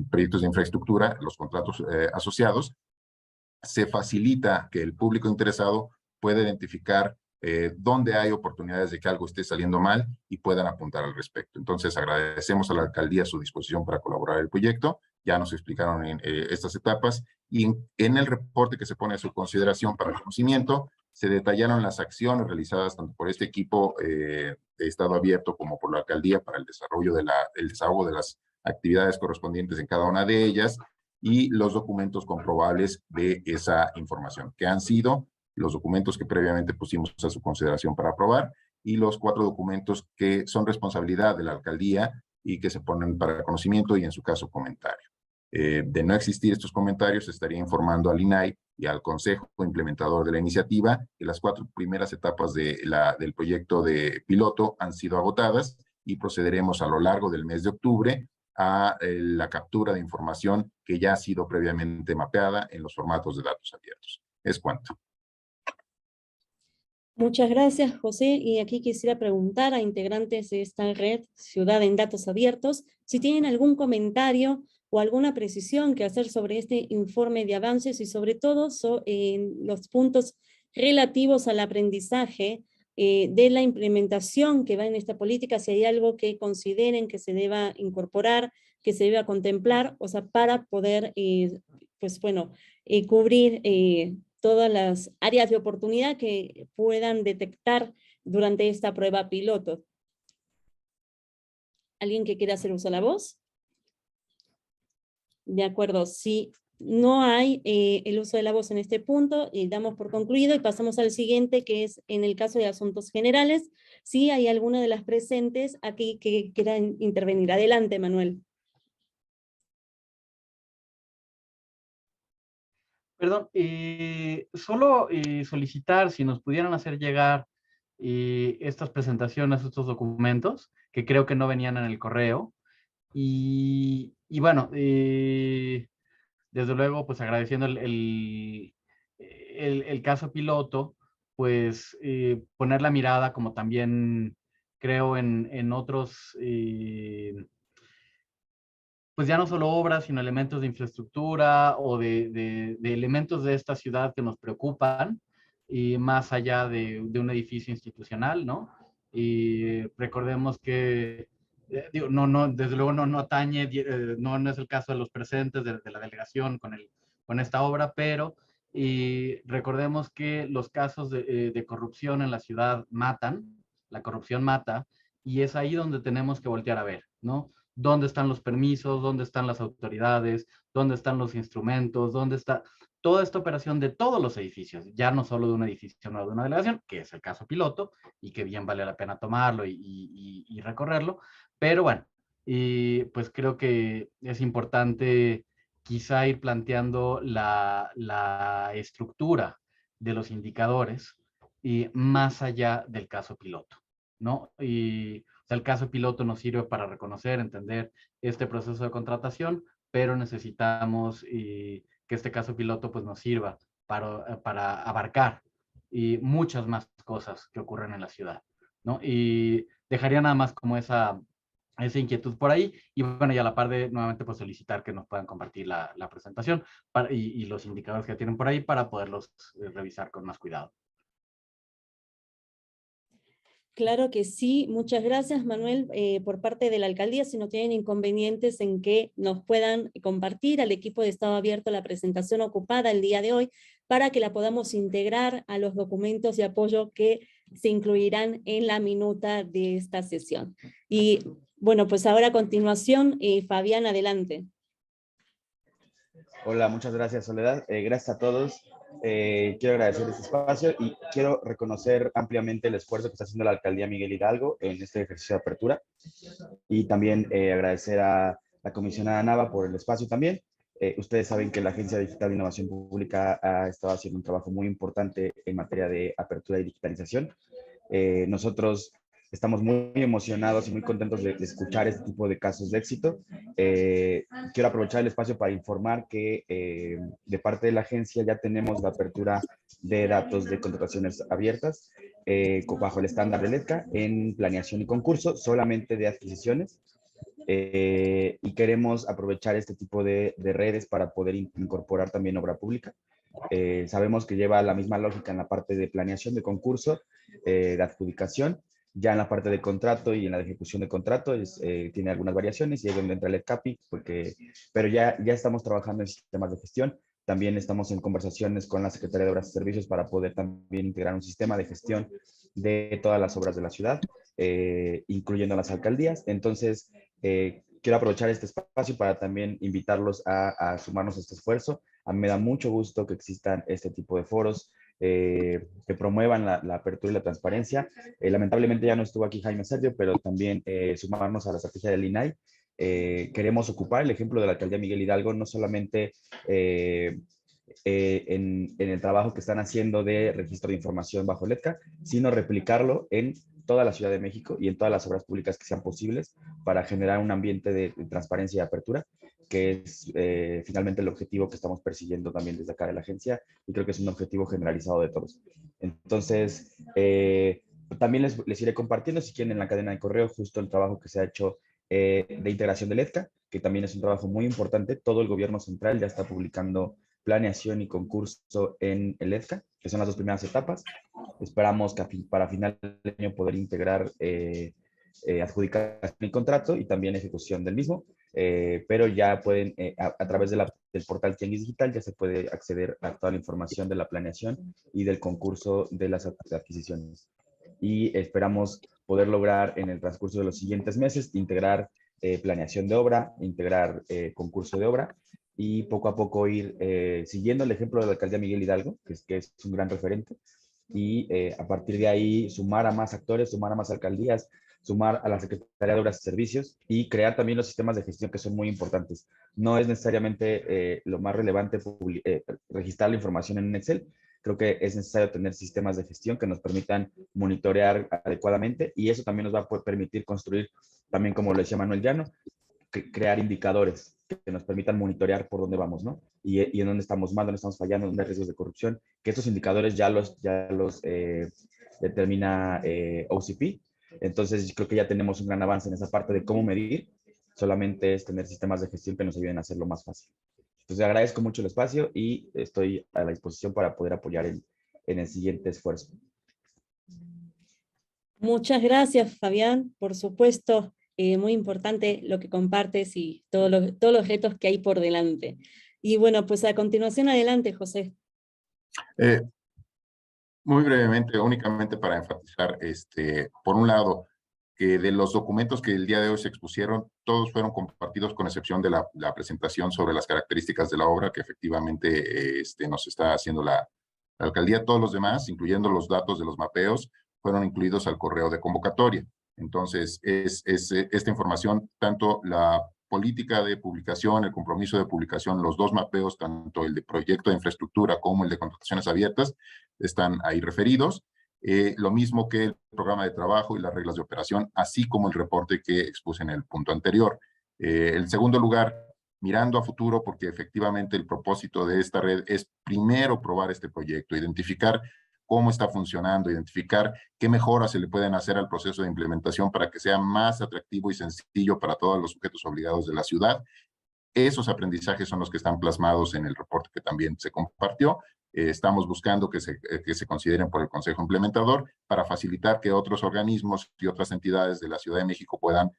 proyectos de infraestructura, los contratos asociados, se facilita que el público interesado pueda identificar dónde hay oportunidades de que algo esté saliendo mal y puedan apuntar al respecto. Entonces, agradecemos a la alcaldía su disposición para colaborar en el proyecto. Ya nos explicaron estas etapas y en el reporte que se pone a su consideración para el conocimiento, se detallaron las acciones realizadas tanto por este equipo de Estado Abierto como por la alcaldía para el desarrollo el desahogo de las actividades correspondientes en cada una de ellas y los documentos comprobables de esa información, que han sido los documentos que previamente pusimos a su consideración para aprobar y los 4 documentos que son responsabilidad de la alcaldía y que se ponen para conocimiento y en su caso comentario. De no existir estos comentarios, estaría informando al INAI y al Consejo Implementador de la iniciativa que las 4 primeras etapas del proyecto de piloto han sido agotadas y procederemos a lo largo del mes de octubre a la captura de información que ya ha sido previamente mapeada en los formatos de datos abiertos. Es cuanto. Muchas gracias, José. Y aquí quisiera preguntar a integrantes de esta red Ciudad en Datos Abiertos si tienen algún comentario o alguna precisión que hacer sobre este informe de avances y sobre todo en los puntos relativos al aprendizaje de la implementación que va en esta política, si hay algo que consideren que se deba incorporar, que se deba contemplar, o sea, para poder, cubrir todas las áreas de oportunidad que puedan detectar durante esta prueba piloto. ¿Alguien que quiera hacer uso de la voz? De acuerdo, si no hay el uso de la voz en este punto, damos por concluido y pasamos al siguiente, que es en el caso de asuntos generales. Si hay alguna de las presentes aquí que quieran intervenir. Adelante, Manuel. Perdón, solo solicitar si nos pudieran hacer llegar estas presentaciones, estos documentos, que creo que no venían en el correo. Y bueno, desde luego, pues agradeciendo el caso piloto, pues poner la mirada como también creo en otros, pues ya no solo obras, sino elementos de infraestructura o de elementos de esta ciudad que nos preocupan, y más allá de un edificio institucional, ¿no? Y recordemos que, digo, desde luego no atañe, no es el caso de los presentes de la delegación con esta obra, pero recordemos que los casos de corrupción en la ciudad matan, la corrupción mata, y es ahí donde tenemos que voltear a ver, ¿no? ¿Dónde están los permisos? ¿Dónde están las autoridades? ¿Dónde están los instrumentos? ¿Dónde está toda esta operación de todos los edificios? Ya no solo de un edificio, no de una delegación, que es el caso piloto, y que bien vale la pena tomarlo y recorrerlo. Pero bueno, pues creo que es importante quizá ir planteando la estructura de los indicadores y más allá del caso piloto, ¿no? O sea, el caso piloto nos sirve para reconocer, entender este proceso de contratación, pero necesitamos que este caso piloto pues, nos sirva para abarcar muchas más cosas que ocurren en la ciudad, ¿no? Y dejaría nada más como esa inquietud por ahí, y bueno, y a la par de nuevamente pues solicitar que nos puedan compartir la presentación y los indicadores que tienen por ahí para poderlos revisar con más cuidado. Claro que sí, muchas gracias Manuel por parte de la alcaldía. Si no tienen inconvenientes en que nos puedan compartir al equipo de Estado Abierto la presentación ocupada el día de hoy para que la podamos integrar a los documentos de apoyo que se incluirán en la minuta de esta sesión. Y bueno, pues ahora a continuación, Fabián, adelante. Hola, muchas gracias Soledad. Gracias a todos. Quiero agradecer este espacio y quiero reconocer ampliamente el esfuerzo que está haciendo la Alcaldía Miguel Hidalgo en este ejercicio de apertura y también agradecer a la comisionada Nava por el espacio también. Ustedes saben que la Agencia Digital de Innovación Pública ha estado haciendo un trabajo muy importante en materia de apertura y digitalización. Nosotros estamos muy emocionados y muy contentos de escuchar este tipo de casos de éxito. Quiero aprovechar el espacio para informar que de parte de la agencia ya tenemos la apertura de datos de contrataciones abiertas bajo el estándar del EDCA en planeación y concurso, solamente de adquisiciones. Y queremos aprovechar este tipo de redes para poder incorporar también obra pública. Sabemos que lleva la misma lógica en la parte de planeación de concurso, de adjudicación. Ya en la parte de contrato y en la de ejecución de contrato tiene algunas variaciones y es donde entra el EDCAPI, pero ya estamos trabajando en sistemas de gestión. También estamos en conversaciones con la Secretaría de Obras y Servicios para poder también integrar un sistema de gestión de todas las obras de la ciudad, incluyendo las alcaldías. Entonces, quiero aprovechar este espacio para también invitarlos a sumarnos a este esfuerzo. A mí me da mucho gusto que existan este tipo de foros, que promuevan la apertura y la transparencia. Lamentablemente ya no estuvo aquí Jaime Sergio, pero también sumarnos a la estrategia del INAI. Queremos ocupar el ejemplo de la alcaldía Miguel Hidalgo, no solamente en el trabajo que están haciendo de registro de información bajo el EDCA, sino replicarlo en toda la Ciudad de México y en todas las obras públicas que sean posibles para generar un ambiente de transparencia y apertura, que es finalmente el objetivo que estamos persiguiendo también desde acá de la agencia, y creo que es un objetivo generalizado de todos. Entonces, también les iré compartiendo, si quieren, en la cadena de correo, justo el trabajo que se ha hecho de integración del EDCA, que también es un trabajo muy importante. Todo el gobierno central ya está publicando planeación y concurso en el EDCA, que son las dos primeras etapas. Esperamos que para final del año poder integrar adjudicación y contrato y también ejecución del mismo, pero ya pueden, a través del portal Tianguis Digital, ya se puede acceder a toda la información de la planeación y del concurso de las adquisiciones. Y esperamos poder lograr en el transcurso de los siguientes meses integrar planeación de obra, integrar concurso de obra, y poco a poco ir siguiendo el ejemplo de la alcaldía Miguel Hidalgo, que es un gran referente, y a partir de ahí sumar a más actores, sumar a más alcaldías, sumar a la Secretaría de Obras y Servicios y crear también los sistemas de gestión que son muy importantes. No es necesariamente lo más relevante registrar la información en un Excel. Creo que es necesario tener sistemas de gestión que nos permitan monitorear adecuadamente, y eso también nos va a permitir construir, también como lo decía Manuel Llano, crear indicadores que nos permitan monitorear por dónde vamos, ¿no? Y en dónde estamos mal, dónde estamos fallando, dónde hay riesgos de corrupción, que estos indicadores ya los determina OCP. Entonces, creo que ya tenemos un gran avance en esa parte de cómo medir. Solamente es tener sistemas de gestión que nos ayuden a hacerlo más fácil. Entonces, agradezco mucho el espacio y estoy a la disposición para poder apoyar en el siguiente esfuerzo. Muchas gracias, Fabián. Por supuesto, muy importante lo que compartes y todos los retos que hay por delante. Y bueno, pues a continuación, adelante, José. Muy brevemente, únicamente para enfatizar, por un lado, que de los documentos que el día de hoy se expusieron, todos fueron compartidos con excepción de la presentación sobre las características de la obra que efectivamente nos está haciendo la alcaldía. Todos los demás, incluyendo los datos de los mapeos, fueron incluidos al correo de convocatoria. Entonces, esta información, tanto la política de publicación, el compromiso de publicación, los dos mapeos, tanto el de proyecto de infraestructura como el de contrataciones abiertas, están ahí referidos. Lo mismo que el programa de trabajo y las reglas de operación, así como el reporte que expuse en el punto anterior. En segundo lugar, mirando a futuro, porque efectivamente el propósito de esta red es primero probar este proyecto, identificar cómo está funcionando, identificar qué mejoras se le pueden hacer al proceso de implementación para que sea más atractivo y sencillo para todos los sujetos obligados de la ciudad. Esos aprendizajes son los que están plasmados en el reporte que también se compartió, estamos buscando que se consideren por el Consejo Implementador para facilitar que otros organismos y otras entidades de la Ciudad de México puedan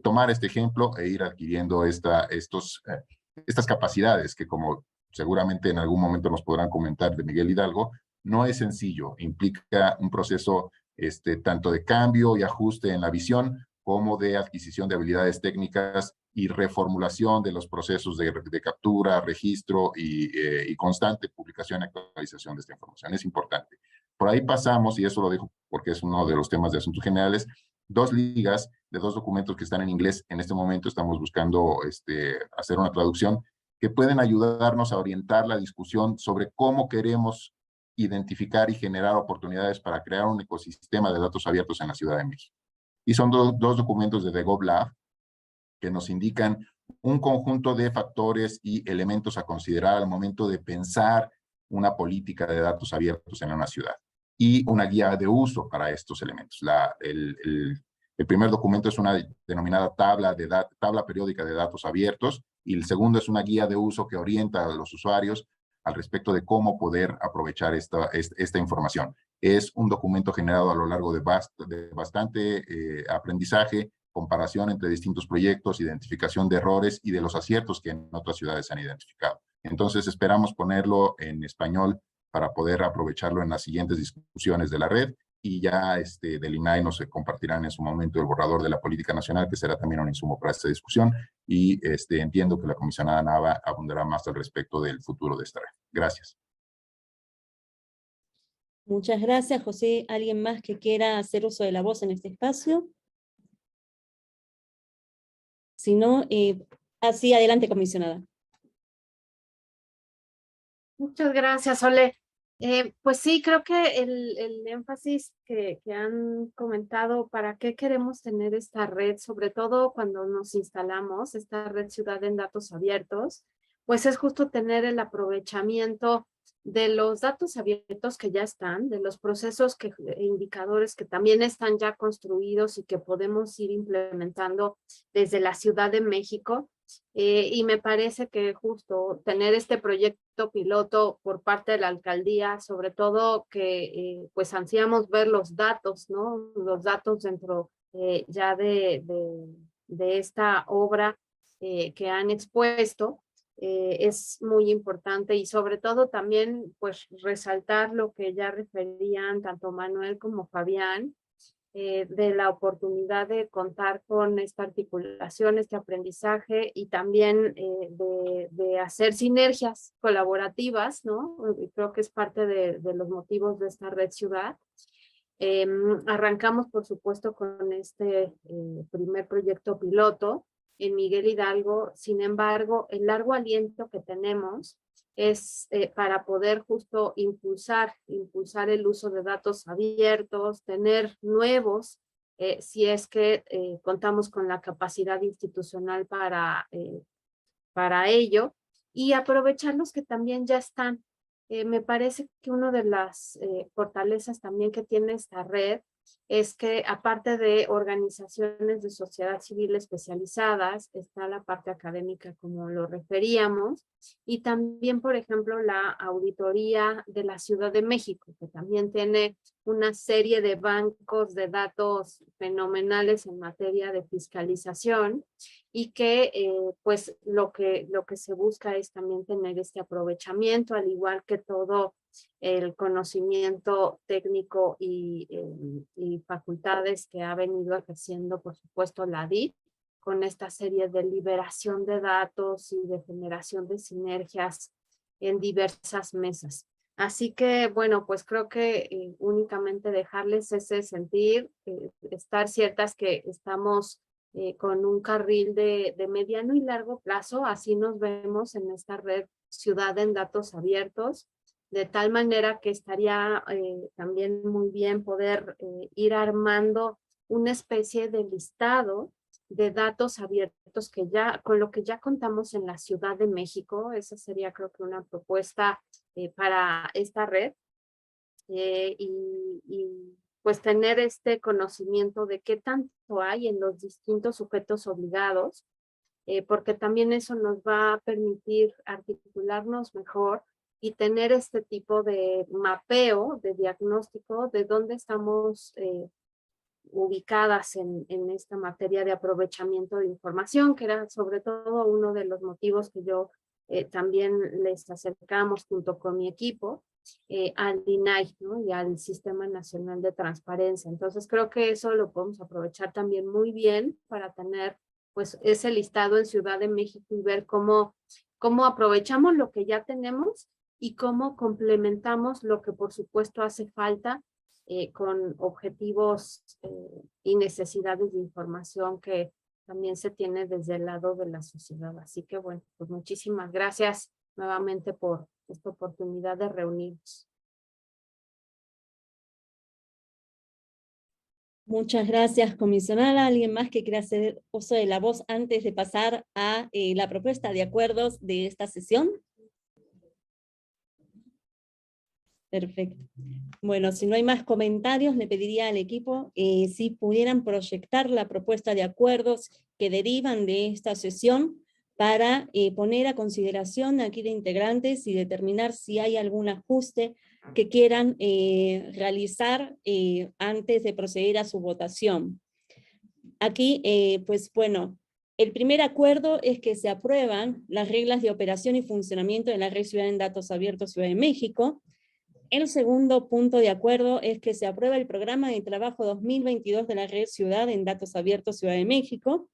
tomar este ejemplo e ir adquiriendo estas capacidades que, como seguramente en algún momento nos podrán comentar de Miguel Hidalgo, no es sencillo, implica un proceso tanto de cambio y ajuste en la visión como de adquisición de habilidades técnicas y reformulación de los procesos de captura, registro y constante publicación y actualización de esta información. Es importante. Por ahí pasamos, y eso lo dejo porque es uno de los temas de asuntos generales, 2 ligas de 2 documentos que están en inglés. En este momento estamos buscando hacer una traducción que pueden ayudarnos a orientar la discusión sobre cómo queremos identificar y generar oportunidades para crear un ecosistema de datos abiertos en la Ciudad de México. Y son dos documentos de The GovLab que nos indican un conjunto de factores y elementos a considerar al momento de pensar una política de datos abiertos en una ciudad y una guía de uso para estos elementos. El primer documento es una denominada tabla periódica de datos abiertos y el segundo es una guía de uso que orienta a los usuarios al respecto de cómo poder aprovechar esta información. Es un documento generado a lo largo de bastante aprendizaje, comparación entre distintos proyectos, identificación de errores y de los aciertos que en otras ciudades se han identificado. Entonces esperamos ponerlo en español para poder aprovecharlo en las siguientes discusiones de la red y ya del INAI nos compartirán en su momento el borrador de la política nacional, que será también un insumo para esta discusión, y entiendo que la comisionada Nava abundará más al respecto del futuro de esta red. Gracias. Muchas gracias, José. ¿Alguien más que quiera hacer uso de la voz en este espacio? Si no, así adelante, comisionada. Muchas gracias, Ole. Pues sí, creo que el énfasis que han comentado, para qué queremos tener esta red, sobre todo cuando nos instalamos, esta red Ciudad en Datos Abiertos, pues es justo tener el aprovechamiento de los datos abiertos que ya están, de los procesos e indicadores que también están ya construidos y que podemos ir implementando desde la Ciudad de México. Y me parece que justo tener este proyecto piloto por parte de la alcaldía, sobre todo que pues ansiamos ver los datos, ¿no? Los datos dentro ya de esta obra que han expuesto, es muy importante y sobre todo también pues resaltar lo que ya referían tanto Manuel como Fabián, de la oportunidad de contar con esta articulación, este aprendizaje y también de hacer sinergias colaborativas, ¿no? Creo que es parte de los motivos de esta red ciudad. Arrancamos, por supuesto, con este primer proyecto piloto en Miguel Hidalgo. Sin embargo, el largo aliento que tenemos es para poder justo impulsar el uso de datos abiertos, tener nuevos, si es que contamos con la capacidad institucional para ello, y aprovechar los que también ya están. Me parece que una de las fortalezas también que tiene esta red es que aparte de organizaciones de sociedad civil especializadas, está la parte académica como lo referíamos, y también, por ejemplo, la auditoría de la Ciudad de México, que también tiene una serie de bancos de datos fenomenales en materia de fiscalización, y que pues lo que se busca es también tener este aprovechamiento, al igual que todo el conocimiento técnico y facultades que ha venido ejerciendo, por supuesto, la DIF, con esta serie de liberación de datos y de generación de sinergias en diversas mesas. Así que, bueno, pues creo que únicamente dejarles ese sentir, estar ciertas que estamos con un carril de mediano y largo plazo, así nos vemos en esta red Ciudad en Datos Abiertos, de tal manera que estaría también muy bien poder ir armando una especie de listado de datos abiertos que con lo que ya contamos en la Ciudad de México. Esa sería, creo que, una propuesta para esta red, y pues tener este conocimiento de qué tanto hay en los distintos sujetos obligados, porque también eso nos va a permitir articularnos mejor tener este tipo de mapeo, de diagnóstico de dónde estamos ubicadas en esta materia de aprovechamiento de información, que era sobre todo uno de los motivos que yo también les acercamos junto con mi equipo al INAI, ¿no? Y al Sistema Nacional de Transparencia. Entonces creo que eso lo podemos aprovechar también muy bien para tener pues ese listado en Ciudad de México y ver cómo aprovechamos lo que ya tenemos y cómo complementamos lo que por supuesto hace falta con objetivos y necesidades de información que también se tiene desde el lado de la sociedad. Así que bueno, pues muchísimas gracias nuevamente por esta oportunidad de reunirnos. Muchas gracias, comisionada. ¿Alguien más que quiera hacer uso de la voz antes de pasar a la propuesta de acuerdos de esta sesión? Perfecto. Bueno, si no hay más comentarios, le pediría al equipo si pudieran proyectar la propuesta de acuerdos que derivan de esta sesión para poner a consideración aquí de integrantes y determinar si hay algún ajuste que quieran realizar antes de proceder a su votación. Aquí, pues bueno, el primer acuerdo es que se aprueban las reglas de operación y funcionamiento de la Red Ciudad en Datos Abiertos Ciudad de México. El segundo punto de acuerdo es que se aprueba el programa de trabajo 2022 de la Red Ciudad en Datos Abiertos Ciudad de México.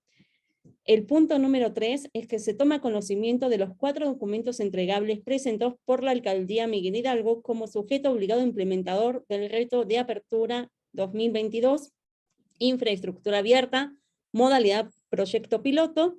El punto número 3 es que se toma conocimiento de los 4 documentos entregables presentados por la Alcaldía Miguel Hidalgo como sujeto obligado implementador del reto de apertura 2022, infraestructura abierta, modalidad proyecto piloto.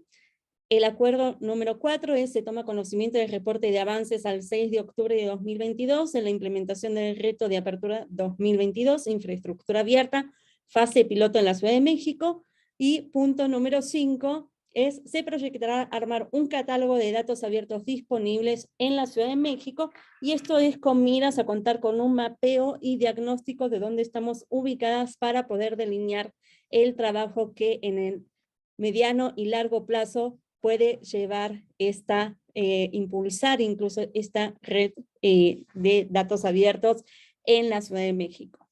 El acuerdo número 4 es se toma conocimiento del reporte de avances al 6 de octubre de 2022 en la implementación del reto de apertura 2022, infraestructura abierta, fase piloto en la Ciudad de México. Y punto número 5 es se proyectará armar un catálogo de datos abiertos disponibles en la Ciudad de México, y esto es con miras a contar con un mapeo y diagnóstico de dónde estamos ubicadas para poder delinear el trabajo que en el mediano y largo plazo puede llevar impulsar incluso esta red de datos abiertos en la Ciudad de México.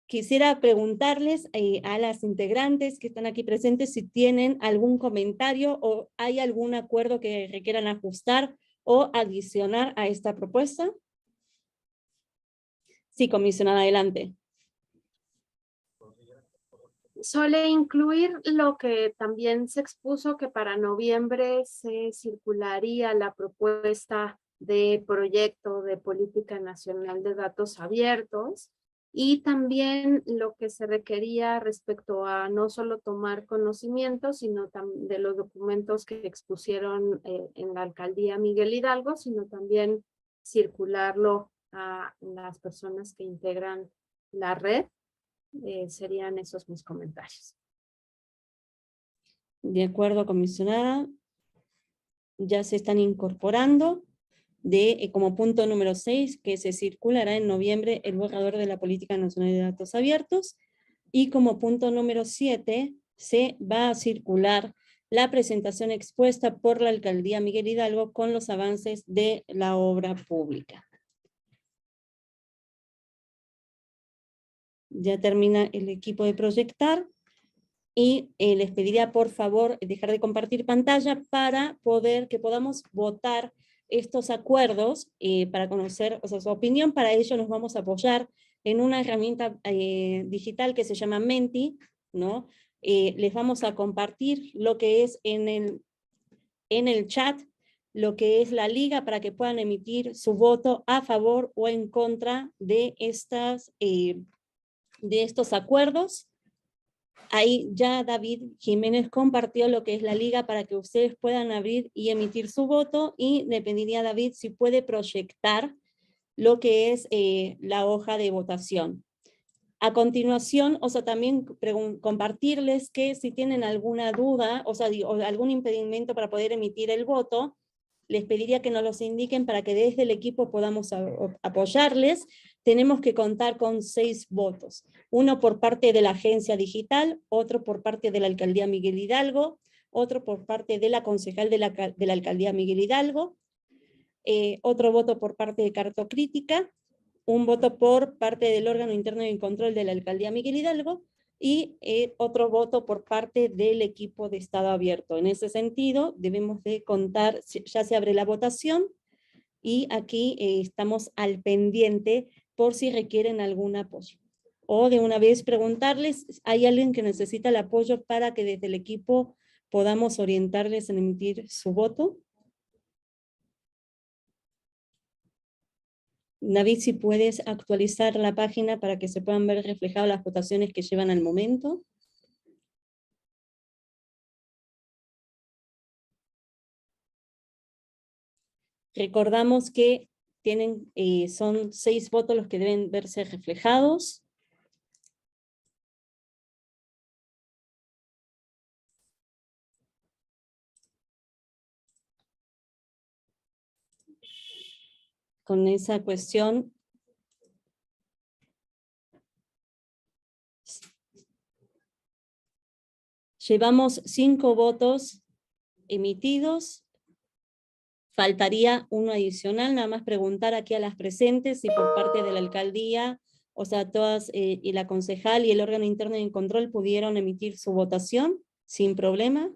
Quisiera preguntarles a las integrantes que están aquí presentes si tienen algún comentario o hay algún acuerdo que requieran ajustar o adicionar a esta propuesta. Sí, comisionada, adelante. Suele incluir lo que también se expuso, que para noviembre se circularía la propuesta de proyecto de política nacional de datos abiertos, y también lo que se requería respecto a no solo tomar conocimiento, sino de los documentos que expusieron en la Alcaldía Miguel Hidalgo, sino también circularlo a las personas que integran la red. Serían esos mis comentarios. De acuerdo, comisionada. Ya se están incorporando como punto número 6, que se circulará en noviembre el borrador de la Política Nacional de Datos Abiertos, y como punto número 7 se va a circular la presentación expuesta por la Alcaldía Miguel Hidalgo con los avances de la obra pública. Ya termina el equipo de proyectar y les pediría por favor dejar de compartir pantalla para que podamos votar estos acuerdos para conocer su opinión. Para ello nos vamos a apoyar en una herramienta digital que se llama Menti, ¿no? Les vamos a compartir lo que es en el chat, lo que es la liga para que puedan emitir su voto a favor o en contra de estos acuerdos. Ahí ya David Jiménez compartió lo que es la liga para que ustedes puedan abrir y emitir su voto, y le pediría a David si puede proyectar lo que es la hoja de votación. A continuación, también compartirles que si tienen alguna duda, o algún impedimento para poder emitir el voto, les pediría que nos los indiquen para que desde el equipo podamos apoyarles. Tenemos que contar con 6 votos. Uno por parte de la agencia digital, otro por parte de la Alcaldía Miguel Hidalgo, otro por parte de la concejal de la Alcaldía Miguel Hidalgo, otro voto por parte de Cartocrítica, un voto por parte del órgano interno de control de la Alcaldía Miguel Hidalgo, y otro voto por parte del equipo de Estado Abierto. En ese sentido, debemos de contar, ya se abre la votación, y aquí estamos al pendiente por si requieren algún apoyo. O de una vez preguntarles, ¿hay alguien que necesita el apoyo para que desde el equipo podamos orientarles en emitir su voto? David, si puedes actualizar la página para que se puedan ver reflejadas las votaciones que llevan al momento. Recordamos que son 6 votos los que deben verse reflejados. Con esa cuestión, llevamos 5 votos emitidos. Faltaría uno adicional, nada más preguntar aquí a las presentes si por parte de la alcaldía, o sea, todas, y la concejal y el órgano interno de control pudieron emitir su votación sin problema.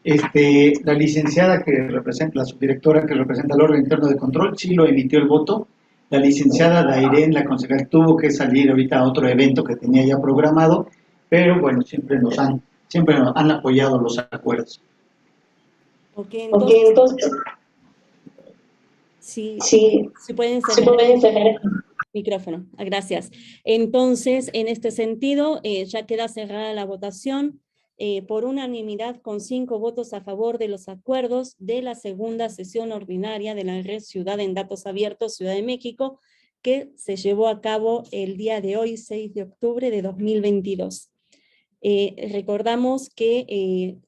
La licenciada que representa, la subdirectora que representa el órgano interno de control, sí lo emitió el voto. La licenciada Dairén, la concejal, tuvo que salir ahorita a otro evento que tenía ya programado, pero bueno, siempre nos han apoyado los acuerdos. Ok, entonces sí, pueden cerrar el micrófono. Gracias. Entonces, en este sentido, ya queda cerrada la votación por unanimidad con 5 votos a favor de los acuerdos de la segunda sesión ordinaria de la Red Ciudad en Datos Abiertos Ciudad de México, que se llevó a cabo el día de hoy, 6 de octubre de 2022. Recordamos que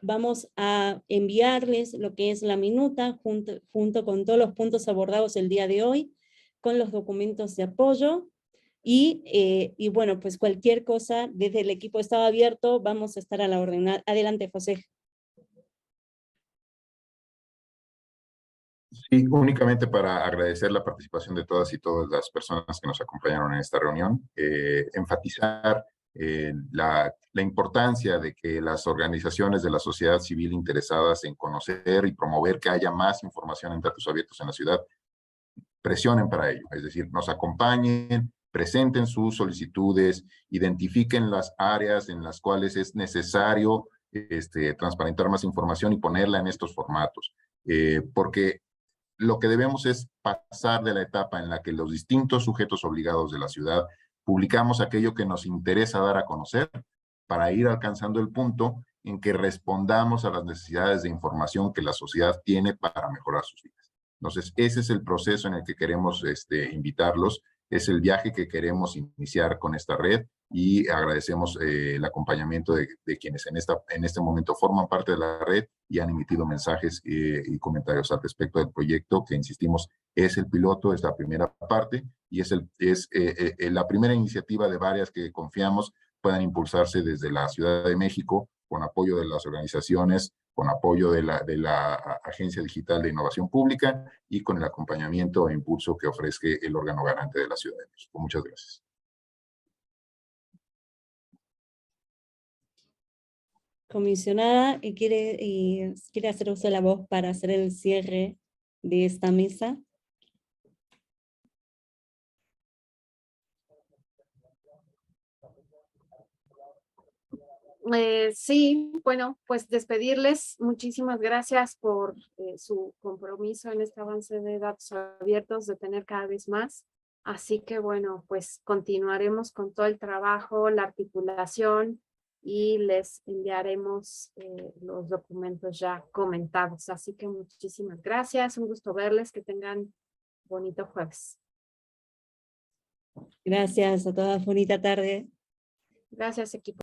vamos a enviarles lo que es la minuta junto con todos los puntos abordados el día de hoy, con los documentos de apoyo, y bueno, pues cualquier cosa desde el equipo de Estado Abierto vamos a estar a la orden. Adelante, José. Sí, únicamente para agradecer la participación de todas y todas las personas que nos acompañaron en esta reunión, enfatizar la importancia de que las organizaciones de la sociedad civil interesadas en conocer y promover que haya más información en datos abiertos en la ciudad, presionen para ello, es decir, nos acompañen, presenten sus solicitudes, identifiquen las áreas en las cuales es necesario transparentar más información y ponerla en estos formatos, porque lo que debemos es pasar de la etapa en la que los distintos sujetos obligados de la ciudad publicamos aquello que nos interesa dar a conocer para ir alcanzando el punto en que respondamos a las necesidades de información que la sociedad tiene para mejorar sus vidas. Entonces, ese es el proceso en el que queremos invitarlos, es el viaje que queremos iniciar con esta red, y agradecemos el acompañamiento de quienes en este momento forman parte de la red y han emitido mensajes y comentarios al respecto del proyecto, que insistimos, es el piloto, es la primera parte, y es la primera iniciativa de varias que confiamos puedan impulsarse desde la Ciudad de México, con apoyo de las organizaciones, con apoyo de la Agencia Digital de Innovación Pública y con el acompañamiento e impulso que ofrezca el órgano garante de la Ciudad de México. Muchas gracias. Comisionada, ¿quiere hacer uso de la voz para hacer el cierre de esta mesa? Sí, bueno, pues despedirles. Muchísimas gracias por su compromiso en este avance de datos abiertos, de tener cada vez más. Así que bueno, pues continuaremos con todo el trabajo, la articulación, y les enviaremos los documentos ya comentados. Así que muchísimas gracias, un gusto verles, que tengan bonito jueves. Gracias a todas, bonita tarde. Gracias, equipo.